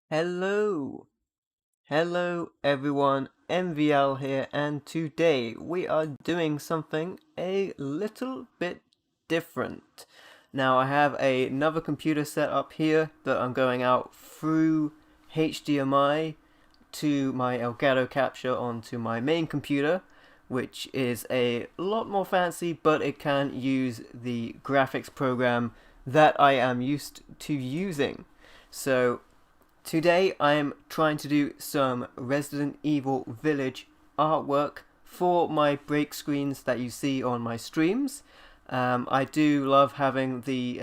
Hello, hello everyone, MVL here, and today we are doing something a little bit different. Now I have another computer set up here that I'm going out through HDMI to my Elgato capture onto my main computer, which is a lot more fancy, but it can use the graphics program that I am used to using. So today I'm trying to do some Resident Evil Village artwork for my break screens that you see on my streams. I do love having the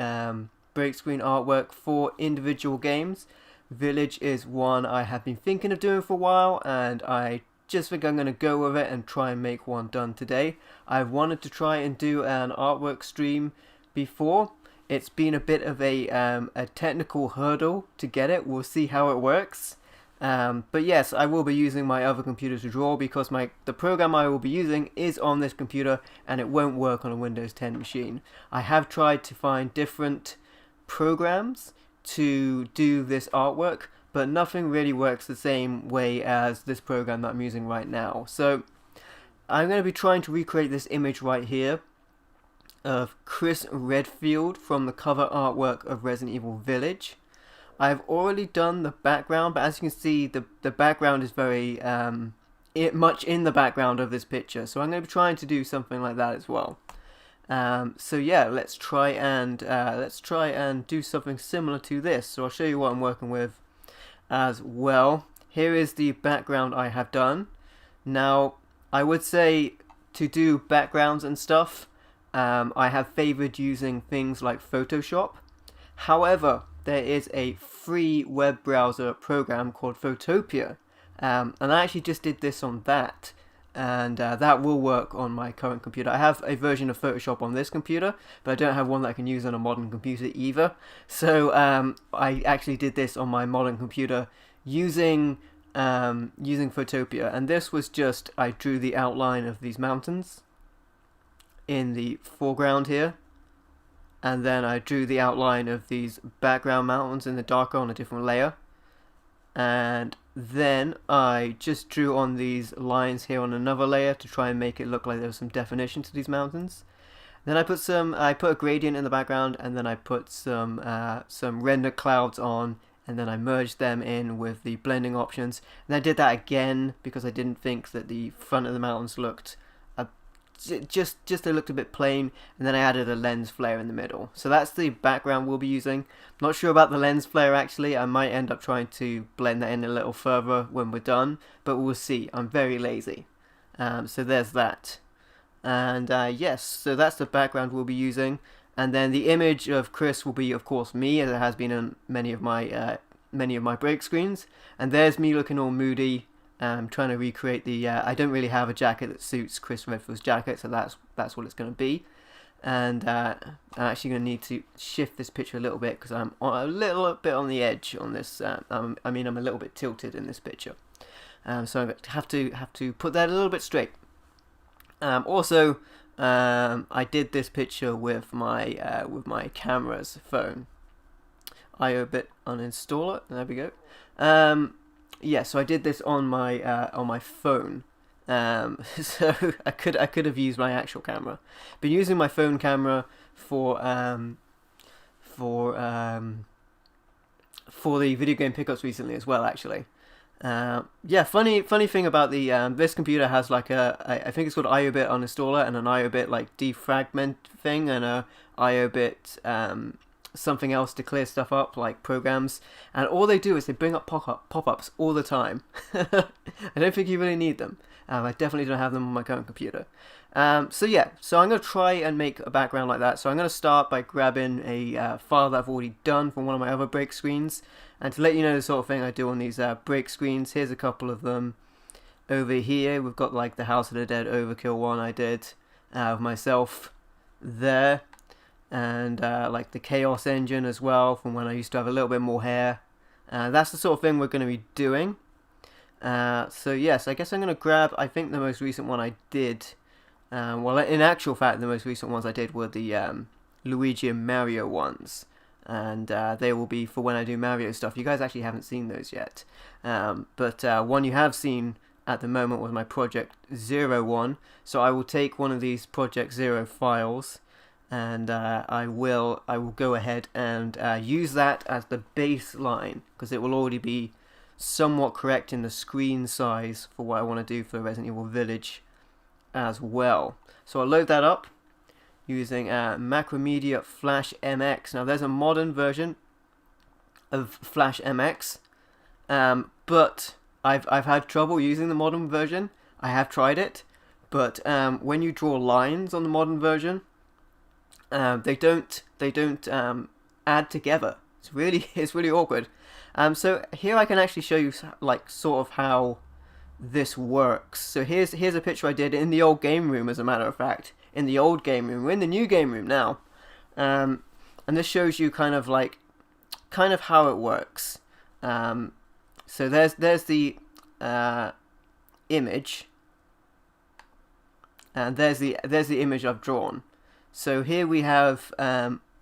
break screen artwork for individual games. Village is one I have been thinking of doing for a while, and I just think I'm going to go with it and try and make one done today. I've wanted to try and do an artwork stream before. It's been a bit of a technical hurdle to get it. We'll see how it works. But yes, I will be using my other computer to draw because the program I will be using is on this computer and it won't work on a Windows 10 machine. I have tried to find different programs to do this artwork, but nothing really works the same way as this program that I'm using right now. So I'm going to be trying to recreate this image right here of Chris Redfield from the cover artwork of Resident Evil Village. I've already done the background, but as you can see, the background is very much in the background of this picture. So I'm going to be trying to do something like that as well. So yeah, let's try and do something similar to this. So I'll show you what I'm working with as well. Here is the background I have done. Now, I would say to do backgrounds and stuff, I have favored using things like Photoshop. However, there is a free web browser program called Photopia, and I actually just did this on that, and that will work on my current computer. I have a version of Photoshop on this computer, but I don't have one that I can use on a modern computer either. So I actually did this on my modern computer using Photopia, and this was just, I drew the outline of these mountains in the foreground here, and then I drew the outline of these background mountains in the darker on a different layer, and then I just drew on these lines here on another layer to try and make it look like there was some definition to these mountains. Then I put a gradient in the background, and then I put some render clouds on, and then I merged them in with the blending options. And I did that again because I didn't think that the front of the mountains looked just they looked a bit plain, and then I added a lens flare in the middle. So that's the background we'll be using. Not sure about the lens flare actually. I might end up trying to blend that in a little further when we're done, but we'll see. I'm very lazy. So there's that. And yes, so that's the background we'll be using. And then the image of Chris will be, of course, me, as it has been on many of my break screens. And there's me looking all moody. Trying to recreate the. I don't really have a jacket that suits Chris Redfield's jacket, so that's what it's going to be. And I'm actually going to need to shift this picture a little bit because I'm a little bit on the edge on this. I'm a little bit tilted in this picture, so I have to put that a little bit straight. Also, I did this picture with my camera's phone. IObit uninstaller. There we go. Yeah, so I did this on my phone, so I could have used my actual camera. Been using my phone camera for the video game pickups recently as well, actually. Yeah, funny thing about the this computer has like I think it's called IObit uninstaller and an IObit like defragment thing and a IObit something else to clear stuff up, like programs, and all they do is they bring up pop-ups all the time. I don't think you really need them. I definitely don't have them on my current computer. So yeah, so I'm going to try and make a background like that. So I'm going to start by grabbing a file that I've already done from one of my other break screens, and to let you know the sort of thing I do on these break screens, here's a couple of them. Over here we've got like the House of the Dead Overkill one I did of myself there. And like the Chaos engine as well, from when I used to have a little bit more hair. That's the sort of thing we're going to be doing. So yes, I guess I'm going to grab, I think the most recent one I did, well in actual fact the most recent ones I did were the Luigi and Mario ones. and they will be for when I do Mario stuff. You guys actually haven't seen those yet, but one you have seen at the moment was my Project 01. So I will take one of these Project 0 files, and I will go ahead and use that as the baseline, because it will already be somewhat correct in the screen size for what I want to do for Resident Evil Village as well. So I'll load that up using Macromedia Flash MX. Now there's a modern version of Flash MX, but I've had trouble using the modern version. I have tried it, but when you draw lines on the modern version, they don't add together. It's really awkward. So here I can actually show you like sort of how this works. So here's a picture I did in the old game room, as a matter of fact. In the old game room. We're in the new game room now. And this shows you kind of how it works. So there's the image, and there's the image I've drawn. So here we have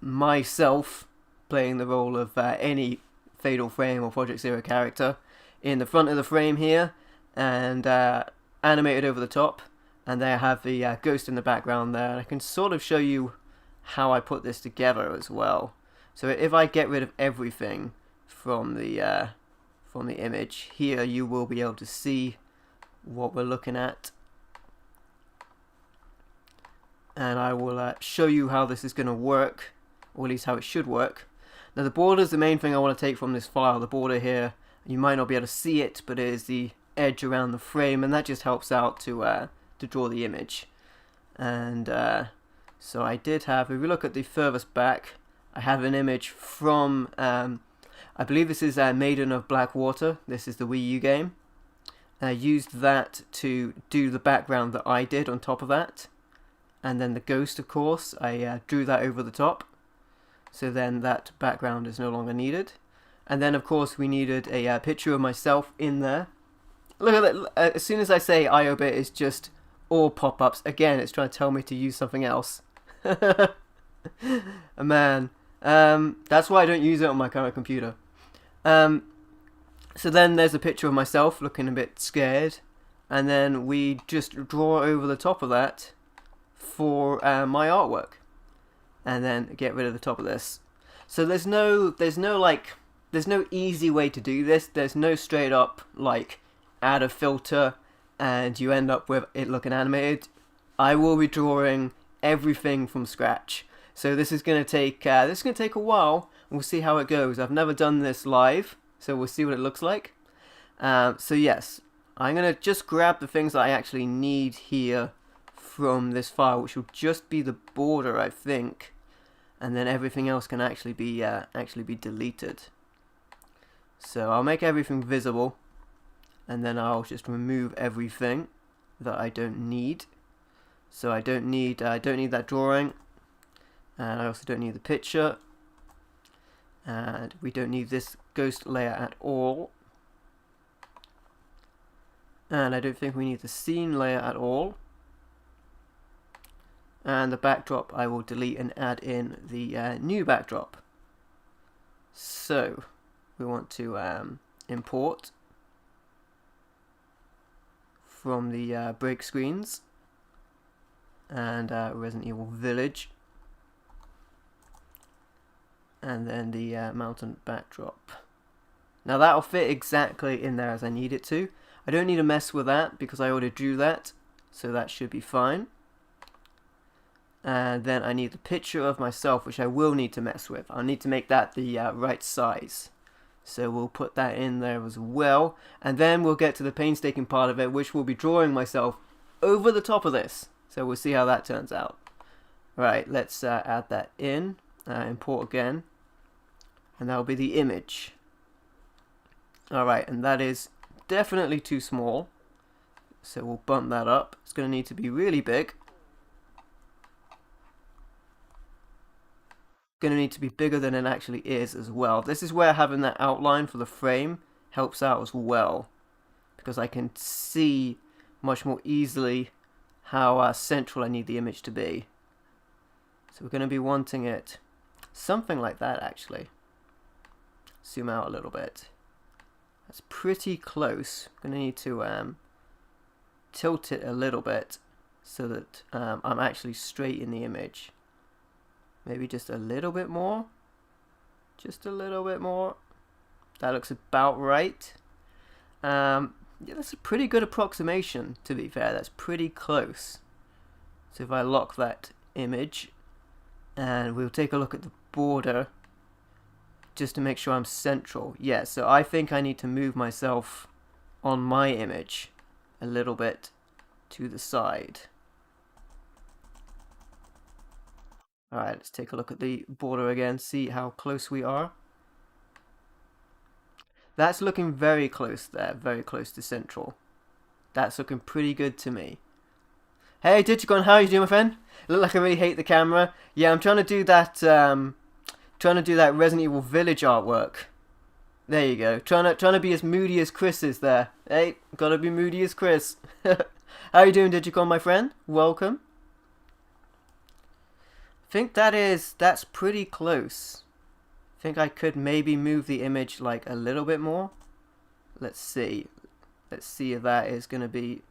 myself playing the role of any Fatal Frame or Project Zero character in the front of the frame here, and animated over the top. And there I have the ghost in the background there. And I can sort of show you how I put this together as well. So if I get rid of everything from the image here, you will be able to see what we're looking at. And I will show you how this is going to work, or at least how it should work. Now the border is the main thing I want to take from this file. The border here, you might not be able to see it, but it is the edge around the frame, and that just helps out to draw the image. And so I did have, if we look at the furthest back, I have an image from, I believe this is Maiden of Blackwater. This is the Wii U game. I used that to do the background that I did on top of that. And then the ghost, of course, I drew that over the top. So then that background is no longer needed. And then, of course, we needed a picture of myself in there. Look at that. As soon as I say IOBit, it's just all pop-ups. Again, it's trying to tell me to use something else. Man. That's why I don't use it on my current computer. So then there's a picture of myself looking a bit scared. And then we just draw over the top of that for my artwork. And then get rid of the top of this. So there's no easy way to do this. There's no straight up like add a filter and you end up with it looking animated. I will be drawing everything from scratch. So this is going to take a while. We'll see how it goes. I've never done this live, so we'll see what it looks like. So yes, I'm going to just grab the things that I actually need here from this file, which will just be the border, I think, and then everything else can actually be deleted. So I'll make everything visible, and then I'll just remove everything that I don't need. So I don't need that drawing, and I also don't need the picture, and we don't need this ghost layer at all, and I don't think we need the scene layer at all. And the backdrop I will delete and add in the new backdrop. So we want to import from the break screens and Resident Evil Village, and then the mountain backdrop. Now that'll fit exactly in there as I need it to. I don't need to mess with that because I already drew that, so that should be fine. And then I need the picture of myself, which I will need to mess with. I'll need to make that the right size. So we'll put that in there as well. And then we'll get to the painstaking part of it, which will be drawing myself over the top of this. So we'll see how that turns out. Right, let's add that in. Import again. And that'll be the image. Alright, and that is definitely too small. So we'll bump that up. It's going to need to be really big. Going to need to be bigger than it actually is as well. This is where having that outline for the frame helps out as well, because I can see much more easily how central I need the image to be. So we're going to be wanting it Something like that, actually. Zoom out a little bit. That's pretty close. I'm going to need to tilt it a little bit so that I'm actually straight in the image. Maybe just a little bit more. Just a little bit more. That looks about right. Yeah, that's a pretty good approximation, to be fair. That's pretty close. So if I lock that image, and we'll take a look at the border just to make sure I'm central. Yeah, so I think I need to move myself on my image a little bit to the side. Alright, let's take a look at the border again, see how close we are. That's looking very close there, very close to central. That's looking pretty good to me. Hey Digigon, how are you doing, my friend? You look like I really hate the camera. Yeah, I'm trying to do that Resident Evil Village artwork. There you go. Trying to be as moody as Chris is there. Hey, gotta be moody as Chris. How are you doing, Digigon, my friend? Welcome. I think that's pretty close. I think I could maybe move the image like a little bit more. Let's see. Let's see if that is going to be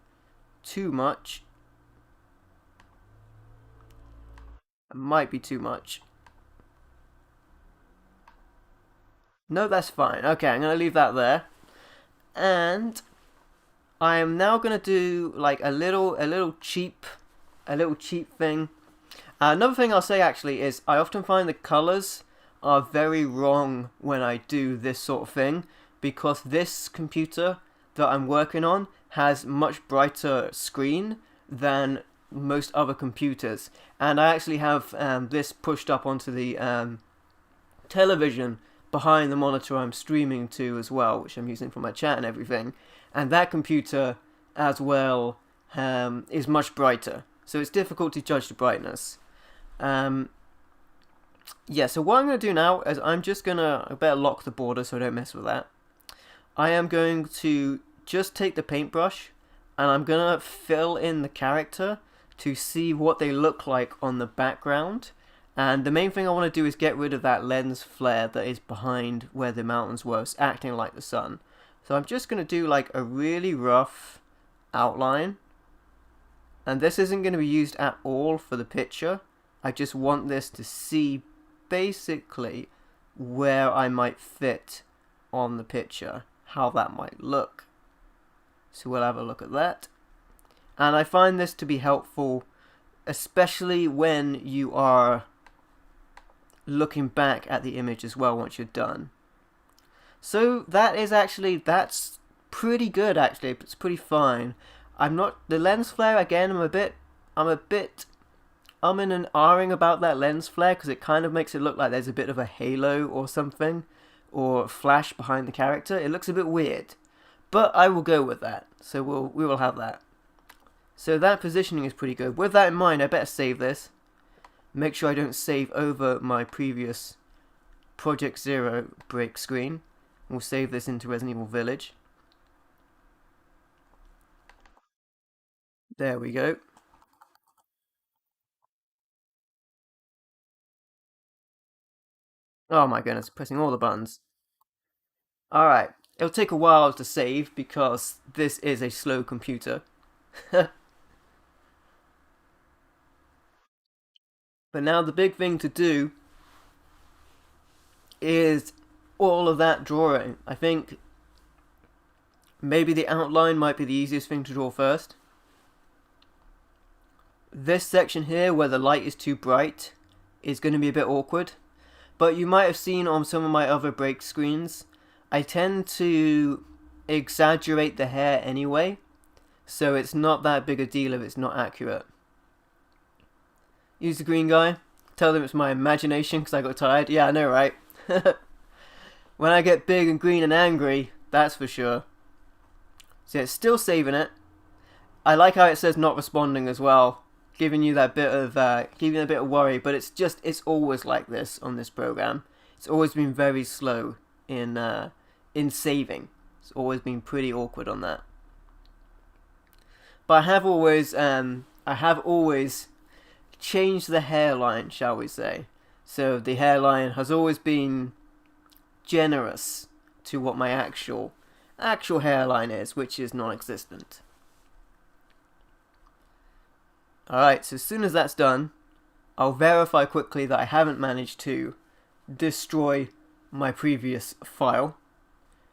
too much. It might be too much. No, that's fine. Okay, I'm going to leave that there. And I am now going to do like a little cheap thing. Another thing I'll say actually is I often find the colors are very wrong when I do this sort of thing, because this computer that I'm working on has much brighter screen than most other computers, and I actually have this pushed up onto the television behind the monitor I'm streaming to as well, which I'm using for my chat and everything, and that computer as well is much brighter, so it's difficult to judge the brightness. Yeah, so what I'm going to do now is I better lock the border so I don't mess with that. I am going to just take the paintbrush and I'm going to fill in the character to see what they look like on the background. And the main thing I want to do is get rid of that lens flare that is behind where the mountains were, acting like the sun. So I'm just going to do like a really rough outline. And this isn't going to be used at all for the picture. I just want this to see basically where I might fit on the picture, how that might look. So we'll have a look at that. And I find this to be helpful, especially when you are looking back at the image as well once you're done. So that's pretty good actually. It's pretty fine. The lens flare again, I'm in and ahhing about that lens flare because it kind of makes it look like there's a bit of a halo or something, or flash behind the character. It looks a bit weird, but I will go with that. So we will have that. So that positioning is pretty good. With that in mind, I better save this. Make sure I don't save over my previous Project Zero break screen. We'll save this into Resident Evil Village. There we go. Oh my goodness, pressing all the buttons. Alright, it'll take a while to save because this is a slow computer. But now the big thing to do is all of that drawing. I think maybe the outline might be the easiest thing to draw first. This section here where the light is too bright is going to be a bit awkward. But you might have seen on some of my other break screens, I tend to exaggerate the hair anyway, so it's not that big a deal if it's not accurate. Use the green guy, tell them it's my imagination because I got tired. Yeah, I know, right? When I get big and green and angry, that's for sure. So yeah, it's still saving it. I like how it says not responding as well, giving you that bit of worry, but it's always like this on this program. It's always been very slow in saving. It's always been pretty awkward on that. But I have always changed the hairline, shall we say. So the hairline has always been generous to what my actual hairline is, which is non-existent. Alright, so as soon as that's done, I'll verify quickly that I haven't managed to destroy my previous file,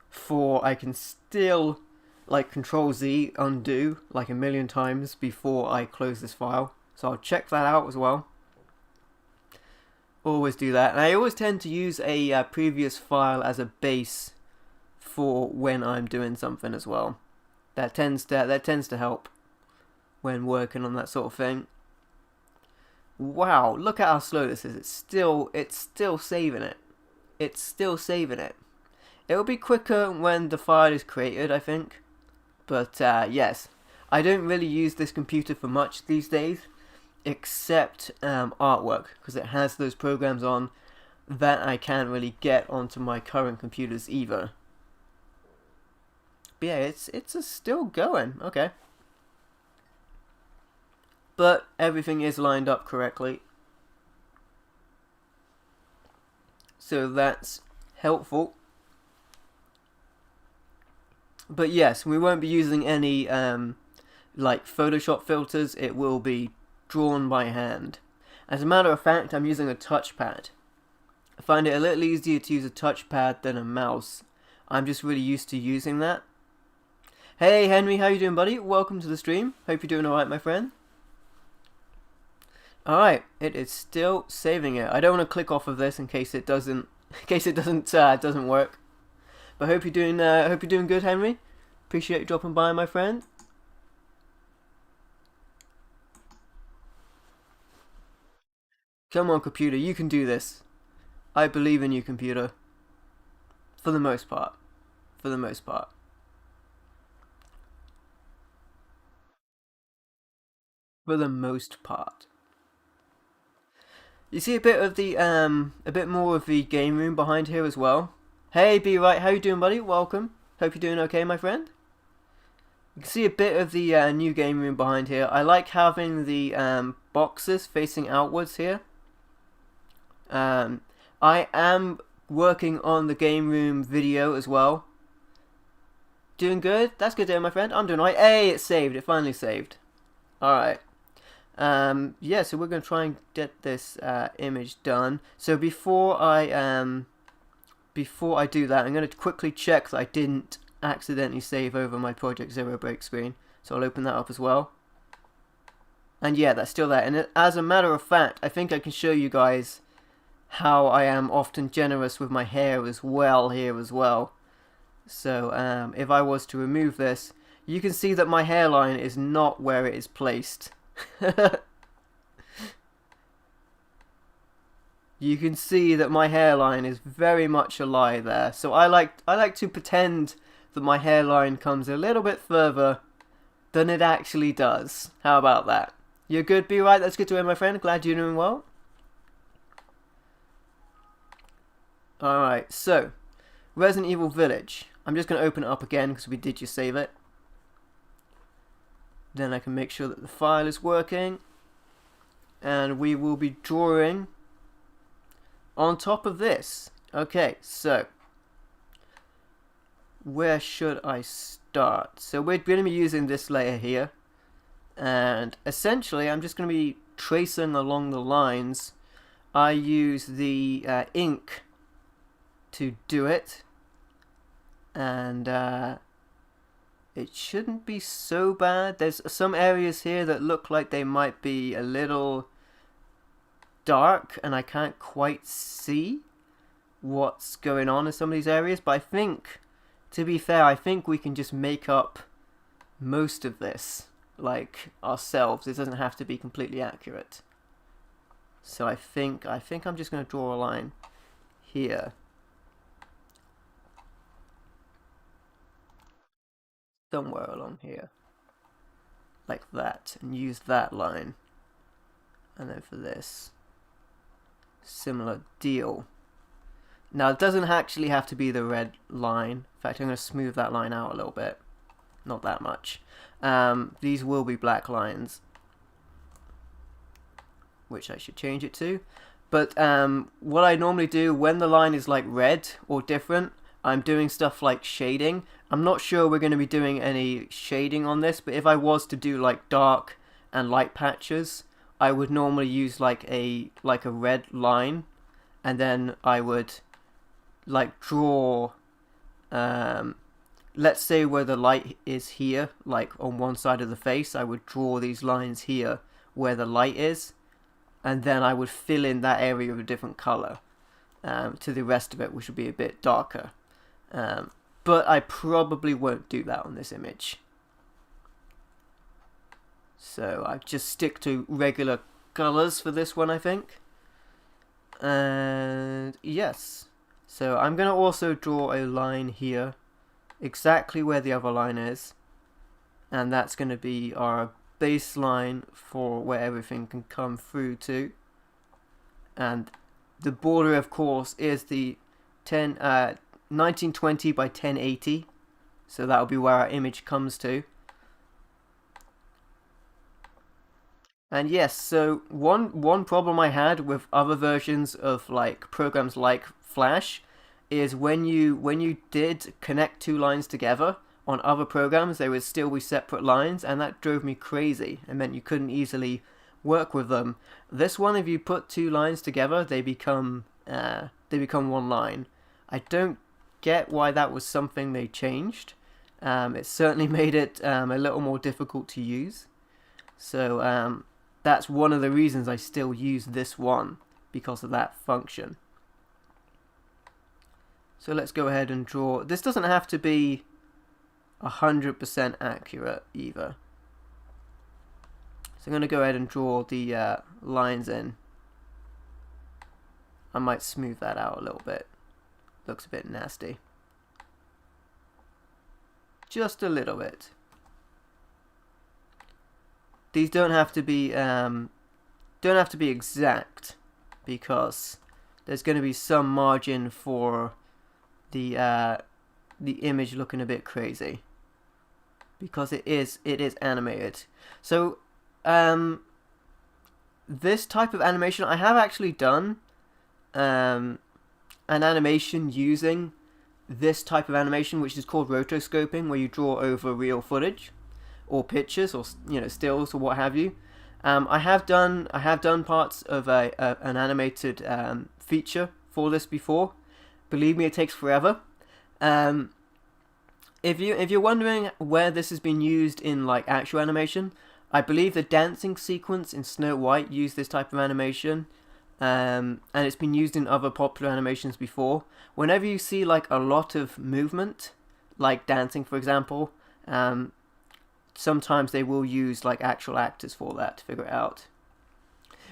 for I can still like Control Z undo like a million times before I close this file. So I'll check that out as well. Always do that, and I always tend to use a previous file as a base for when I'm doing something as well. That tends to help when working on that sort of thing. Wow, look at how slow this is. It's still saving it. It's still saving it. It will be quicker when the file is created, I think. But yes, I don't really use this computer for much these days, except artwork, because it has those programs on that I can't really get onto my current computers either. But yeah, it's still going. Okay. But everything is lined up correctly, so that's helpful. But yes, we won't be using any like Photoshop filters. It will be drawn by hand. As a matter of fact, I'm using a touchpad. I find it a little easier to use a touchpad than a mouse. I'm just really used to using that. Hey Henry, how you doing, buddy? Welcome to the stream. Hope you're doing alright, my friend. Alright, it is still saving it. I don't want to click off of this in case it doesn't work. But hope you're doing good, Henry. Appreciate you dropping by, my friend. Come on, computer, you can do this. I believe in you, computer. For the most part. For the most part. For the most part. You see a bit of the a bit more of the game room behind here as well. Hey, B right, how you doing, buddy? Welcome. Hope you're doing okay, my friend. You can see a bit of the new game room behind here. I like having the boxes facing outwards here. I am working on the game room video as well. Doing good? That's good to hear, my friend. I'm doing alright. Hey, it saved. It finally saved. Alright. Yeah, so we're going to try and get this image done. So before I do that, I'm going to quickly check that I didn't accidentally save over my Project Zero break screen. So I'll open that up as well. And yeah, that's still there. And as a matter of fact, I think I can show you guys how I am often generous with my hair as well here as well. So if I was to remove this, you can see that my hairline is not where it is placed. You can see that my hairline is very much a lie there. So I like to pretend that my hairline comes a little bit further than it actually does. How about that? You're good, B right? That's good to hear, my friend. Glad you're doing well. Alright, so Resident Evil Village. I'm just going to open it up again because we did just save it. Then I can make sure that the file is working. And we will be drawing on top of this. Okay, so where should I start? So we're going to be using this layer here. And essentially I'm just going to be tracing along the lines. I use the ink to do it. And it shouldn't be so bad. There's some areas here that look like they might be a little dark and I can't quite see what's going on in some of these areas, but I think, to be fair, I think we can just make up most of this like ourselves. It doesn't have to be completely accurate. So I think I'm just going to draw a line here. Somewhere along here. Like that. And use that line. And then for this, similar deal. Now it doesn't actually have to be the red line. In fact, I'm going to smooth that line out a little bit. Not that much. These will be black lines, which I should change it to. But what I normally do when the line is like red or different, I'm doing stuff like shading. I'm not sure we're going to be doing any shading on this, but if I was to do like dark and light patches, I would normally use like a red line, and then I would like draw let's say where the light is here, like on one side of the face, I would draw these lines here where the light is, and then I would fill in that area with a different color to the rest of it, which would be a bit darker. But I probably won't do that on this image. So I just stick to regular colors for this one, I think. And yes, so I'm going to also draw a line here exactly where the other line is, and that's going to be our baseline for where everything can come through to. And the border, of course, is the 1920 by 1080, so that'll be where our image comes to. And yes, so one problem I had with other versions of like programs like Flash is when you did connect two lines together on other programs, they would still be separate lines, and that drove me crazy. It meant you couldn't easily work with them. This one, if you put two lines together, they become one line. I don't get why that was something they changed. It certainly made it a little more difficult to use. So that's one of the reasons I still use this one, because of that function. So let's go ahead and draw. This doesn't have to be 100% accurate either. So I'm going to go ahead and draw the lines in. I might smooth that out a little bit. Looks a bit nasty. Just a little bit. These don't have to be exact, because there's going to be some margin for the image looking a bit crazy, because it is animated. So this type of animation, I have actually done an animation using this type of animation, which is called rotoscoping, where you draw over real footage or pictures, or stills, or what have you. I have done parts of an animated feature for this before. Believe me, it takes forever. If you're wondering where this has been used in like actual animation, I believe the dancing sequence in Snow White used this type of animation, and it's been used in other popular animations before. Whenever you see like a lot of movement, like dancing for example, sometimes they will use like actual actors for that to figure it out.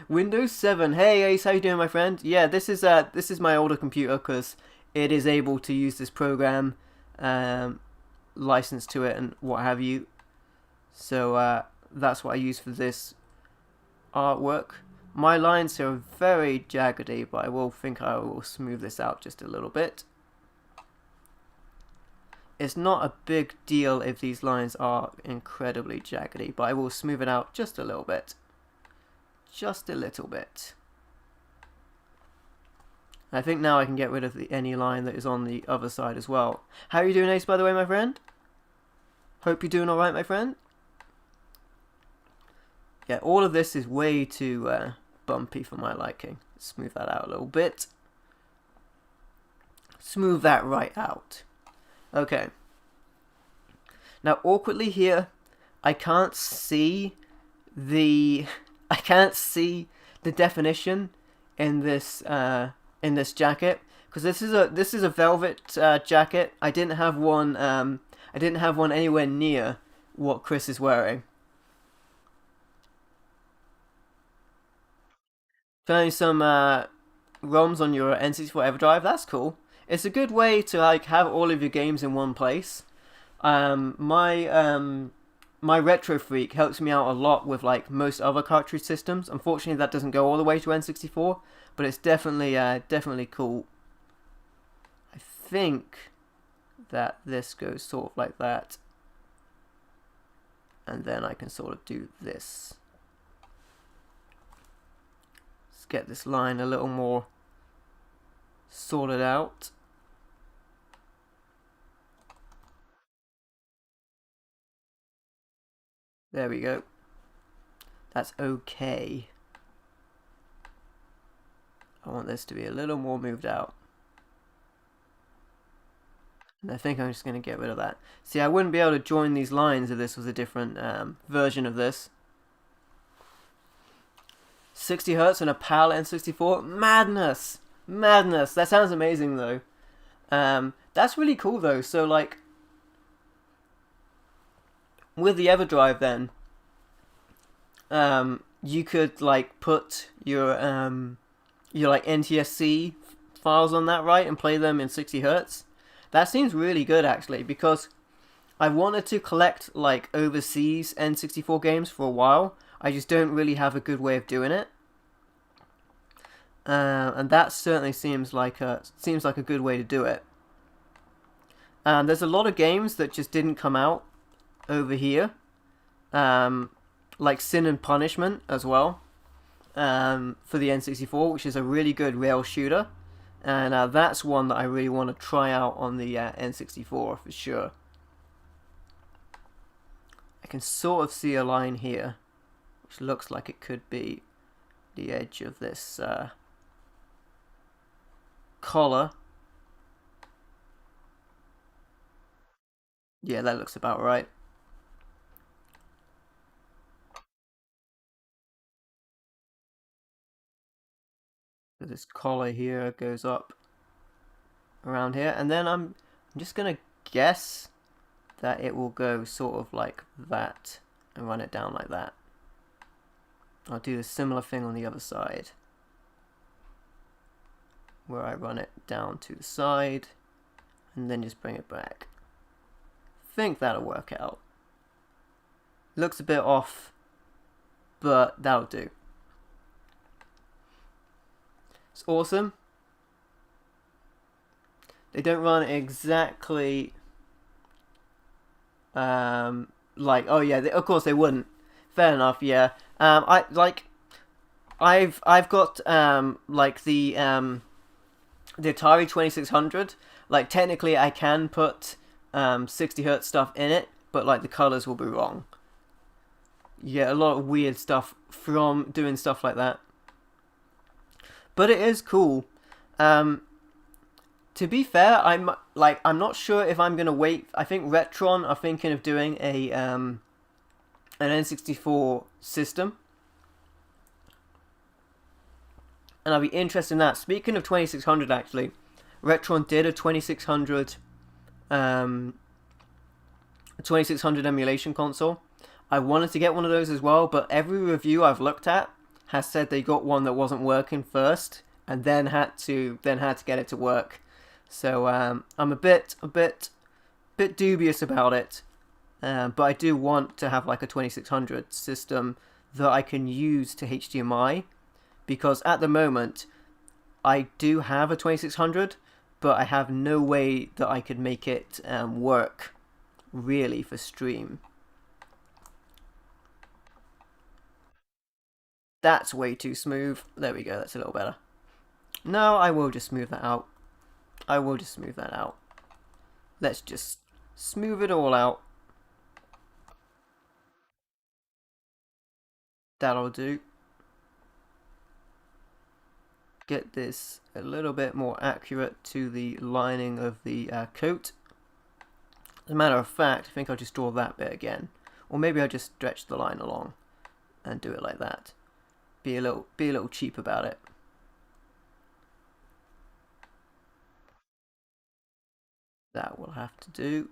Windows 7. Hey Ace, how you doing, my friend? Yeah, this is my older computer, because it is able to use this program, license to it and what have you. So that's what I use for this artwork. My lines are very jaggedy, but I will smooth this out just a little bit. It's not a big deal if these lines are incredibly jaggedy, but I will smooth it out just a little bit. Just a little bit. I think now I can get rid of any line that is on the other side as well. How are you doing, Ace, by the way, my friend? Hope you're doing alright, my friend. Yeah, all of this is way too bumpy for my liking. Smooth that out a little bit. Smooth that right out. Okay. Now, awkwardly here, I can't see the definition in this jacket, because this is a velvet jacket. I didn't have one anywhere near what Chris is wearing. Found some ROMs on your N64 EverDrive. That's cool. It's a good way to like have all of your games in one place. My Retro Freak helps me out a lot with like most other cartridge systems. Unfortunately, that doesn't go all the way to N64, but it's definitely cool. I think that this goes sort of like that, and then I can sort of do this. Let's get this line a little more sorted out. There we go. That's okay. I want this to be a little more moved out. And I think I'm just going to get rid of that. See, I wouldn't be able to join these lines if this was a different version of this. 60 hertz on a PAL N64? Madness! Madness! That sounds amazing though. That's really cool though. So like, with the EverDrive then, you could like put your like NTSC files on that, right, and play them in 60 hertz. That seems really good actually, because I wanted to collect like overseas N64 games for a while. I just don't really have a good way of doing it, and that certainly seems like a good way to do it. There's a lot of games that just didn't come out over here, like Sin and Punishment as well, for the N64, which is a really good rail shooter, and that's one that I really want to try out on the N64 for sure. I can sort of see a line here, which looks like it could be the edge of this collar. Yeah, that looks about right. So this collar here goes up around here, and then I'm just gonna guess that it will go sort of like that and run it down like that. I'll do a similar thing on the other side, where I run it down to the side and then just bring it back. Think that'll work out. Looks a bit off, but that'll do. It's awesome. They don't run exactly like, oh yeah, of course they wouldn't. Fair enough, yeah. I've got like the Atari 2600. Like technically I can put 60 hertz stuff in it, but like the colors will be wrong. Yeah, a lot of weird stuff from doing stuff like that. But it is cool. To be fair, I'm not sure if I'm gonna wait. I think Retron are thinking of doing a an N64 system, and I'll be interested in that. Speaking of 2600, actually, Retron did a 2600 emulation console. I wanted to get one of those as well, but every review I've looked at has said they got one that wasn't working first, and then had to get it to work. So I'm a bit dubious about it, but I do want to have like a 2600 system that I can use to HDMI, because at the moment I do have a 2600, but I have no way that I could make it work really for stream. That's way too smooth. There we go, that's a little better. No, I will just smooth that out. Let's just smooth it all out. That'll do. Get this a little bit more accurate to the lining of the coat. As a matter of fact, I think I'll just draw that bit again. Or maybe I'll just stretch the line along and do it like that. Be a little cheap about it. That will have to do.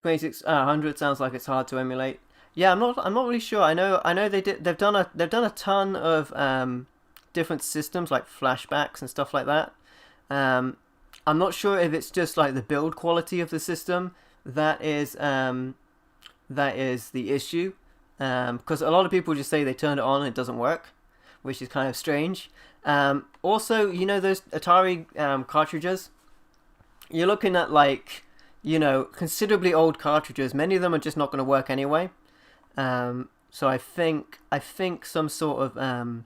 2600 sounds like it's hard to emulate. Yeah, I'm not really sure. I know they've done a ton of different systems like flashbacks and stuff like that. I'm not sure if it's just like the build quality of the system that is the issue, because a lot of people just say they turned it on and it doesn't work, which is kind of strange. Also, you know those Atari cartridges? You're looking at like, you know, considerably old cartridges. Many of them are just not going to work anyway. So I think some sort of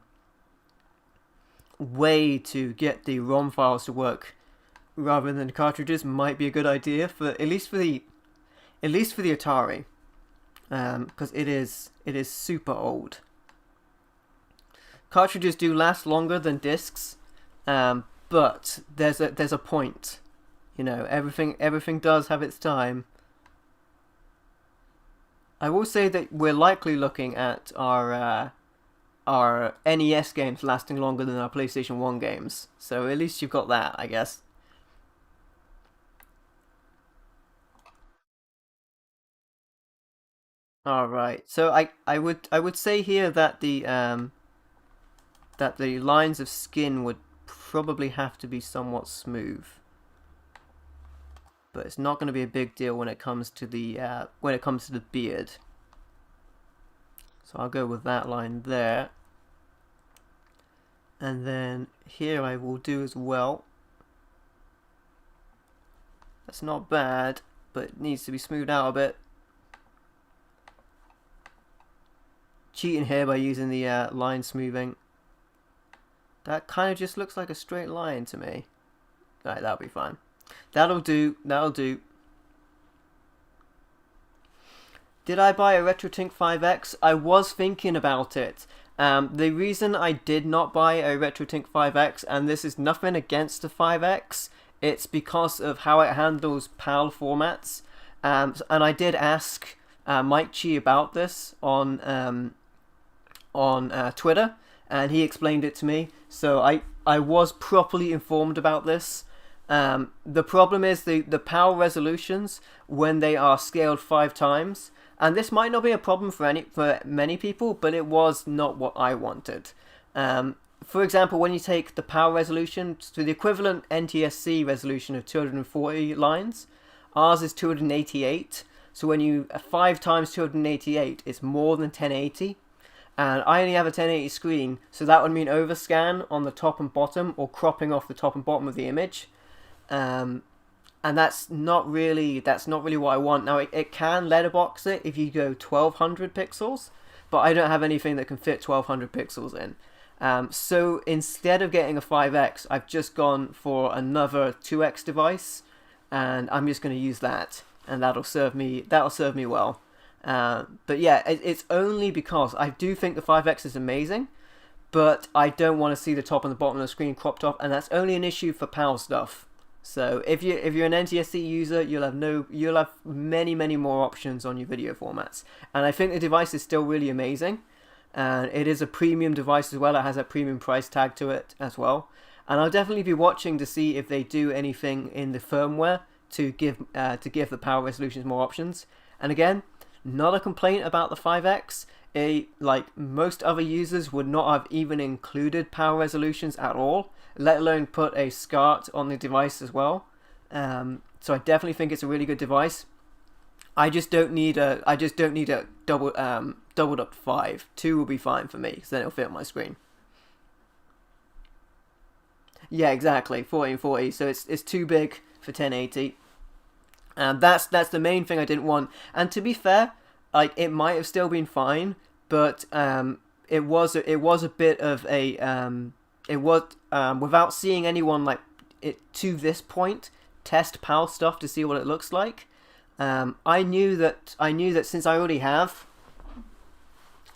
way to get the ROM files to work rather than cartridges might be a good idea for at least for the Atari, because it is super old. Cartridges do last longer than discs, but there's a point. You know, everything does have its time. I will say that we're likely looking at our NES games lasting longer than our PlayStation 1 games. So at least you've got that, I guess. All right. So I would say here that the lines of skin would probably have to be somewhat smooth, but it's not going to be a big deal when it comes to the beard. So I'll go with that line there, and then here I will do as well. That's not bad, but it needs to be smoothed out a bit. Cheating here by using the line smoothing. That kind of just looks like a straight line to me. Right, that'll be fine. That'll do. That'll do. Did I buy a RetroTink 5X? I was thinking about it. The reason I did not buy a RetroTink 5X, and this is nothing against the 5X, it's because of how it handles PAL formats. And I did ask Mike Chi about this on Twitter, and he explained it to me. So I was properly informed about this. The problem is the PAL resolutions when they are scaled 5 times, and this might not be a problem for many people, but it was not what I wanted. For example, when you take the PAL resolution to the equivalent NTSC resolution of 240 lines, ours is 288. So when you 5 times 288, it's more than 1080. And I only have a 1080 screen, so that would mean overscan on the top and bottom, or cropping off the top and bottom of the image. And that's not really what I want. Now it can letterbox it if you go 1200 pixels, but I don't have anything that can fit 1200 pixels in. So instead of getting a 5X, I've just gone for another 2X device, and I'm just going to use that, and that'll serve me well. But yeah, it's only because I do think the 5X is amazing, but I don't want to see the top and the bottom of the screen cropped off, and that's only an issue for PAL stuff. So if you're an NTSC user, you'll have many more options on your video formats, and I think the device is still really amazing, and it is a premium device as well. It has a premium price tag to it as well, and I'll definitely be watching to see if they do anything in the firmware to give the PAL resolutions more options. And again, not a complaint about the 5X. Like most other users would not have even included PAL resolutions at all, let alone put a SCART on the device as well. So I definitely think it's a really good device. I just don't need a doubled up 5. 2 will be fine for me, because then it'll fit on my screen. Yeah, exactly. 1440. So it's too big for 1080. That's the main thing I didn't want. And to be fair, like it might have still been fine, but it was a bit of a without seeing anyone like it to this point test PAL stuff to see what it looks like. I knew that since I already have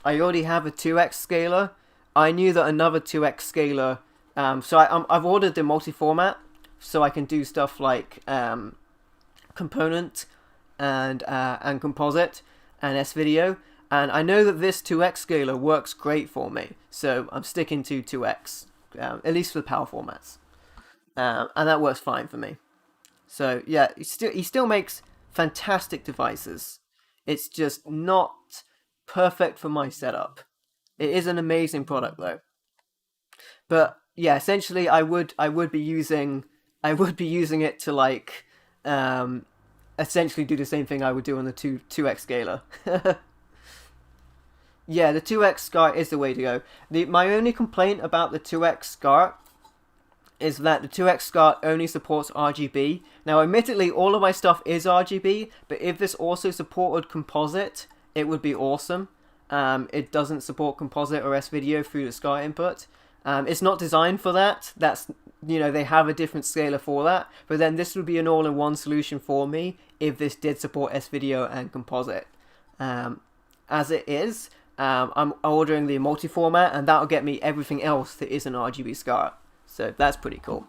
a 2x scaler, I knew that another 2x scaler. So I've ordered the multi-format, so I can do stuff like component and composite and S-video, and I know that this 2x scaler works great for me, so I'm sticking to 2x, at least for the PAL formats, and that works fine for me. So yeah, he still makes fantastic devices. It's just not perfect for my setup. It is an amazing product though. But yeah, essentially I would be using it to like essentially do the same thing I would do on the 2x scaler. Yeah, the 2x SCART is the way to go. My only complaint about the 2x SCART is that the 2x SCART only supports RGB. Now, admittedly, all of my stuff is RGB, but if this also supported composite, it would be awesome. it doesn't support composite or S-video through the SCAR input. It's not designed for that. That's, you know, they have a different scaler for that. But then this would be an all-in-one solution for me if this did support S-video and composite. As it is, I'm ordering the multi-format, and that'll get me everything else that isn't RGB SCAR. So that's pretty cool.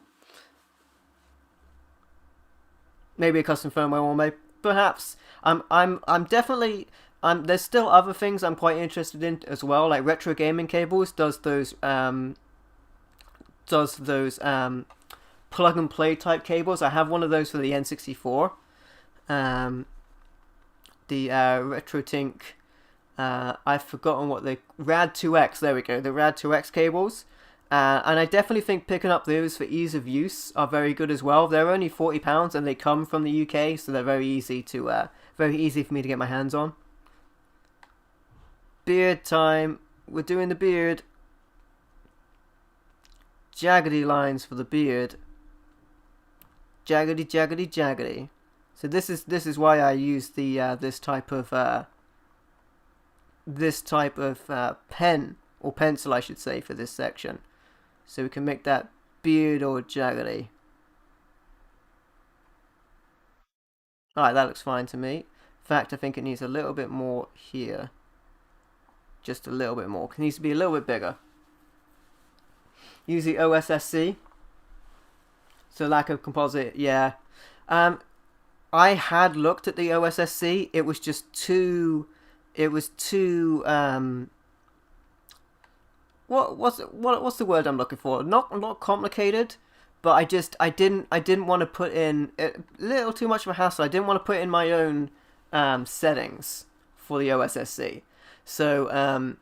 Maybe a custom firmware one, maybe perhaps. I'm definitely. There's still other things I'm quite interested in as well, like Retro Gaming Cables does those plug and play type cables. I have one of those for the N64. The RetroTink. I've forgotten what the Rad2X. There we go. The Rad2X cables. And I definitely think picking up those for ease of use are very good as well. They're only £40 and they come from the UK, so they're very easy for me to get my hands on. Beard time. We're doing the beard. Jaggedy lines for the beard. Jaggedy, jaggedy, jaggedy. So this is why I use the this type of pen or pencil, I should say, for this section. So we can make that beard or jaggedy. Alright, that looks fine to me. In fact, I think it needs a little bit more here. Just a little bit more. It needs to be a little bit bigger. Use the OSSC. So lack of composite, yeah. I had looked at the OSSC. It was just too. It was too. What's the word I'm looking for? Not complicated, but I didn't want to put in a little too much of a hassle. I didn't want to put in my own settings for the OSSC. So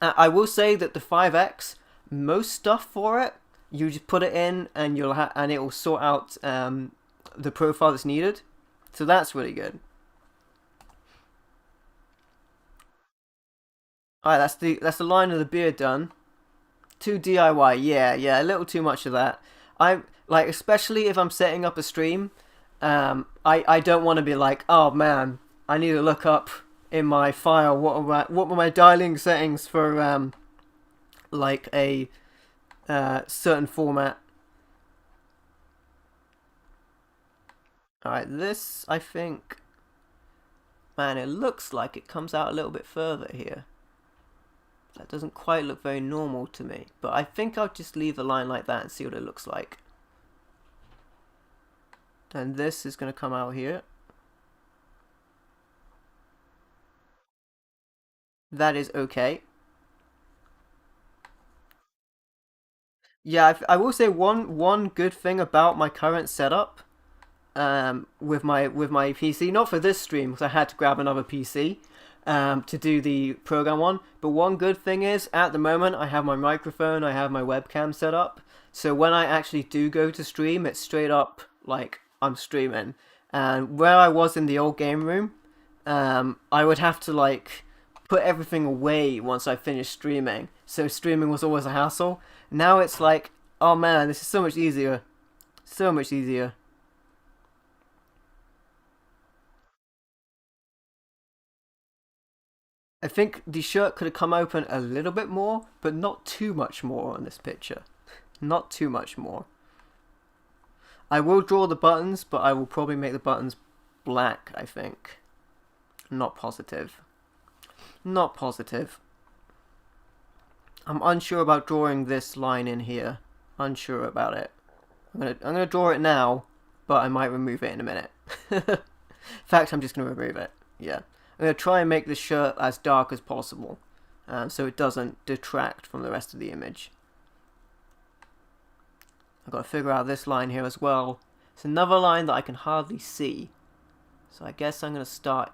I will say that the 5X, most stuff for it, you just put it in and and it will sort out the profile that's needed. So that's really good. Alright, that's the line of the beard done. Too DIY, yeah, a little too much of that. I like, especially if I'm setting up a stream, I don't want to be like, oh man, I need to look up in my file what were my dialing settings for like a certain format. Alright, this I think, man, it looks like it comes out a little bit further here. That doesn't quite look very normal to me, but I think I'll just leave the line like that and see what it looks like. And this is going to come out here. That is okay. Yeah, I will say one good thing about my current setup, with my PC, not for this stream because I had to grab another PC, to do the program on. But one good thing is, at the moment, I have my microphone, I have my webcam set up. So when I actually do go to stream, it's straight up like I'm streaming. And where I was in the old game room, I would have to like put everything away once I finished streaming. So streaming was always a hassle. Now it's like, oh man, this is so much easier. So much easier. I think the shirt could have come open a little bit more, but not too much more on this picture. Not too much more. I will draw the buttons, but I will probably make the buttons black, I think. Not positive. Not positive. I'm unsure about drawing this line in here. Unsure about it. I'm gonna draw it now, but I might remove it in a minute. In fact, I'm just gonna remove it. Yeah. I'm going to try and make the shirt as dark as possible, so it doesn't detract from the rest of the image. I've got to figure out this line here as well. It's another line that I can hardly see. So I guess I'm going to start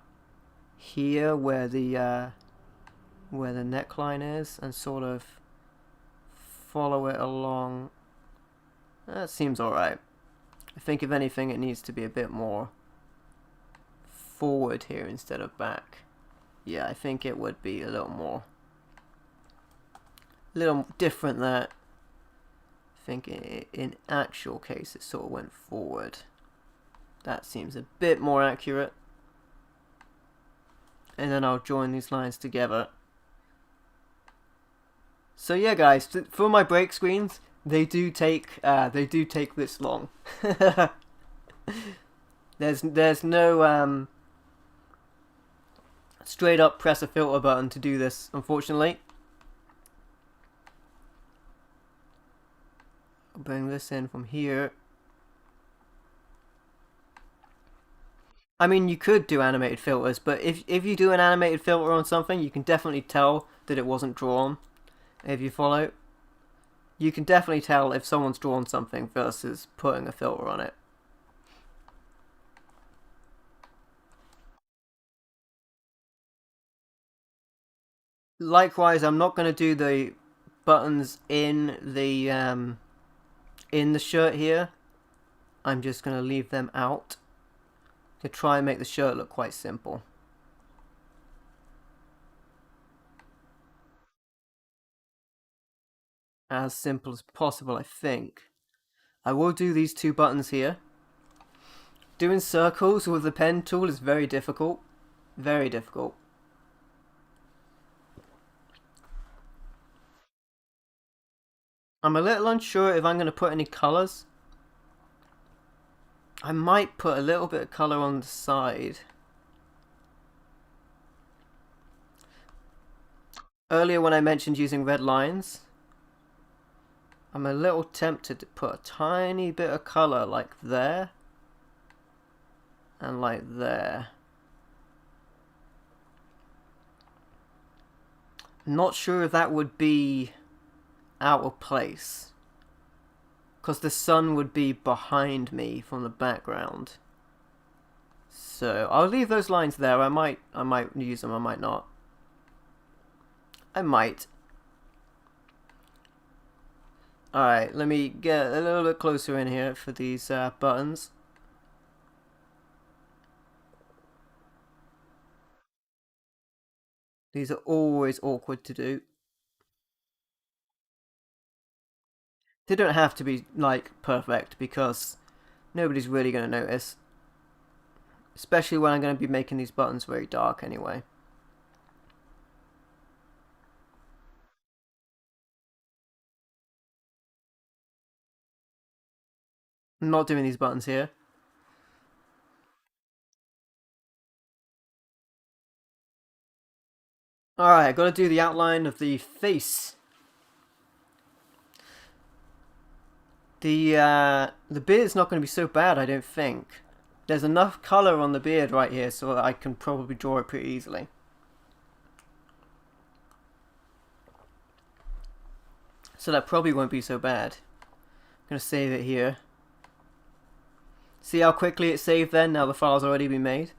here where the neckline is and sort of follow it along. That seems alright. I think if anything it needs to be a bit more forward here instead of back. Yeah, I think it would be a little different there. I think in actual case it sort of went forward. That seems a bit more accurate. and then I'll join these lines together. So yeah, guys, for my break screens, they do take this long. there's no straight up press a filter button to do this, unfortunately. I'll bring this in from here. I mean, you could do animated filters, but if you do an animated filter on something, you can definitely tell that it wasn't drawn. If you follow, you can definitely tell if someone's drawn something versus putting a filter on it. Likewise, I'm not going to do the buttons in the shirt here. I'm just going to leave them out to try and make the shirt look quite simple. As simple as possible, I think. I will do these two buttons here. Doing circles with the pen tool is very difficult. Very difficult. I'm a little unsure if I'm going to put any colours. I might put a little bit of colour on the side. Earlier when I mentioned using red lines, I'm a little tempted to put a tiny bit of colour like there and like there. Not sure if that would be out of place, because the sun would be behind me from the background. So I'll leave those lines there. I might use them, I might not. I might. Alright, let me get a little bit closer in here for these buttons. These are always awkward to do. They don't have to be, like, perfect, because nobody's really going to notice. Especially when I'm going to be making these buttons very dark anyway. I'm not doing these buttons here. Alright, I've got to do the outline of the face. The beard's not going to be so bad, I don't think. There's enough colour on the beard right here so that I can probably draw it pretty easily. So that probably won't be so bad. I'm going to save it here. See how quickly it saved then? Now the file's already been made.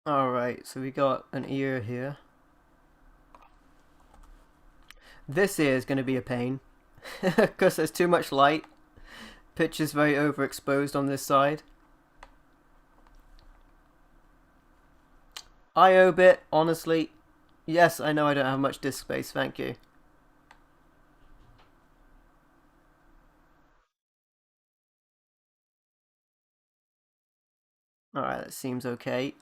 Alright, so we got an ear here. This ear is going to be a pain, because there's too much light. Picture's very overexposed on this side. I/O bit, honestly. Yes, I know I don't have much disk space, thank you. Alright, that seems okay.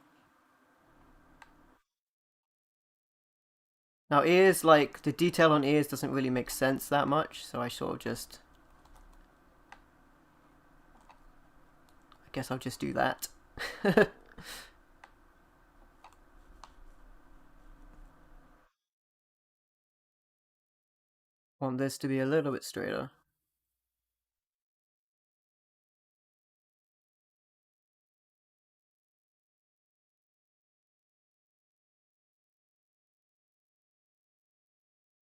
Now ears, like, the detail on ears doesn't really make sense that much, so I sort of just... I guess I'll just do that. Want this to be a little bit straighter.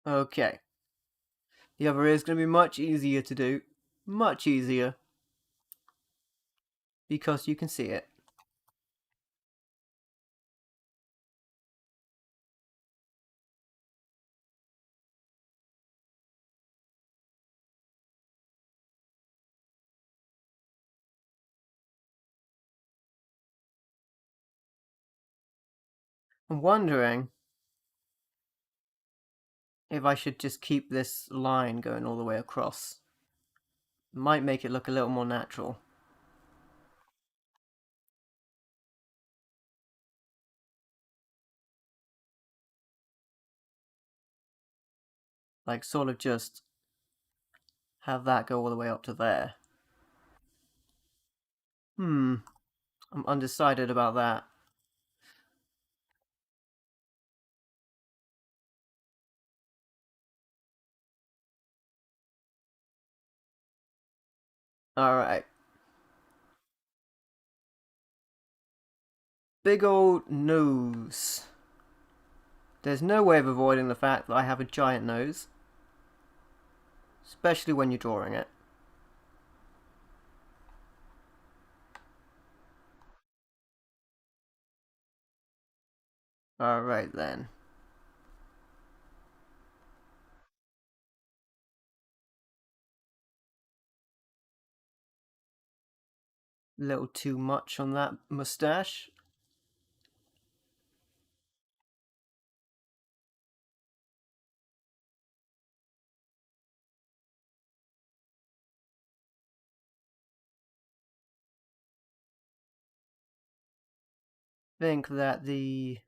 Okay. The other ear is going to be much easier to do. Much easier. Because you can see it. I'm wondering if I should just keep this line going all the way across. Might make it look a little more natural. Like, sort of just have that go all the way up to there. Hmm, I'm undecided about that. Alright. Big old nose. There's no way of avoiding the fact that I have a giant nose. Especially when you're drawing it. Alright then. A little too much on that mustache. Think that the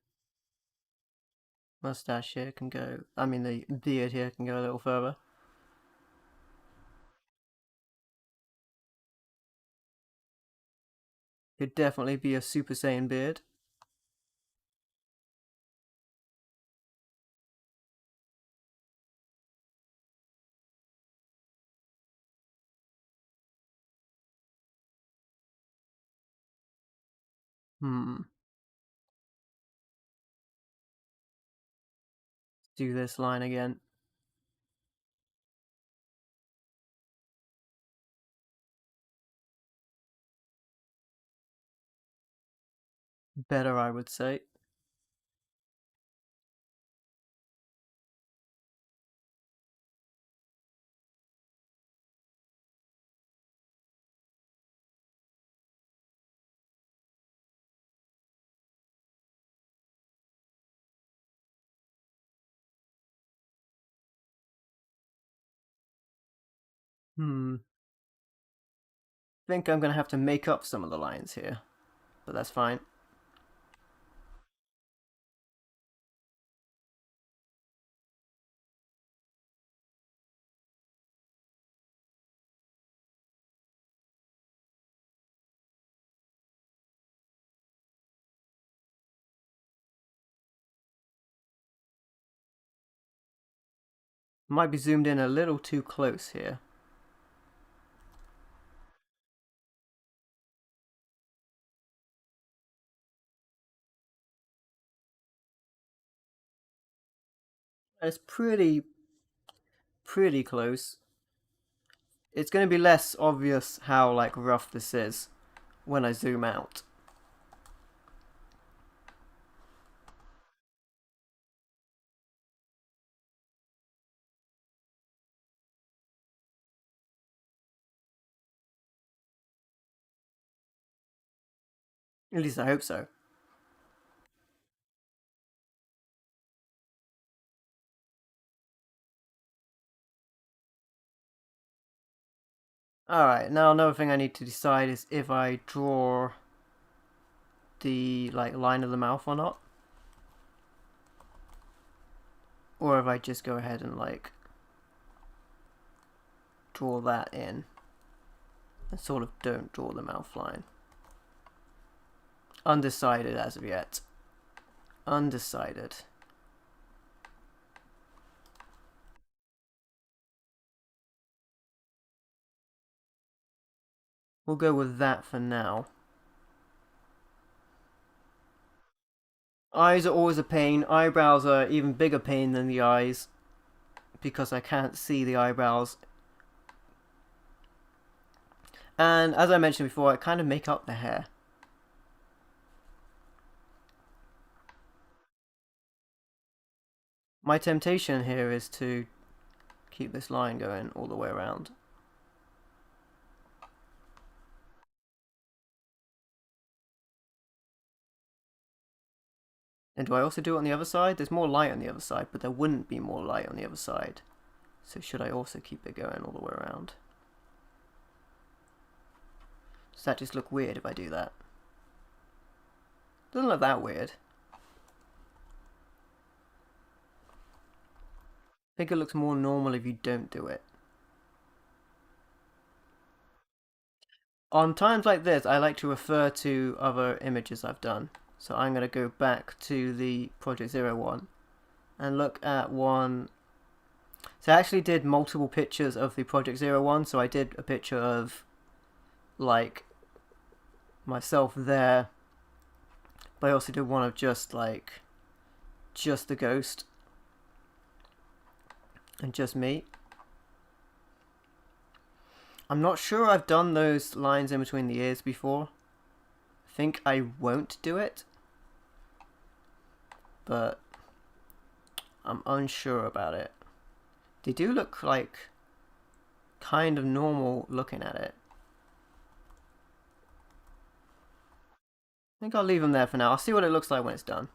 mustache here can go, I mean the beard here can go a little further. Could definitely be a Super Saiyan beard. Hmm. Do this line again. Better, I would say. Hmm. Think I'm gonna have to make up some of the lines here, but that's fine. Might be zoomed in a little too close here. It's pretty close. It's going to be less obvious how like rough this is when I zoom out. At least I hope so. Alright, now another thing I need to decide is if I draw the like line of the mouth or not. Or if I just go ahead and like draw that in and sort of don't draw the mouth line. Undecided as of yet. Undecided. We'll go with that for now. Eyes are always a pain. Eyebrows are even bigger pain than the eyes because I can't see the eyebrows. And as I mentioned before, I kind of make up the hair. My temptation here is to keep this line going all the way around. And do I also do it on the other side? There's more light on the other side, but there wouldn't be more light on the other side. So should I also keep it going all the way around? Does that just look weird if I do that? Doesn't look that weird. I think it looks more normal if you don't do it. On times like this, I like to refer to other images I've done. So I'm going to go back to the Project Zero one and look at one. So I actually did multiple pictures of the Project Zero one. So I did a picture of like myself there, but I also did one of just the ghost and just me. I'm not sure I've done those lines in between the ears before. I think I won't do it, but I'm unsure about it. They do look like kind of normal looking at it. I think I'll leave them there for now. I'll see what it looks like when it's done.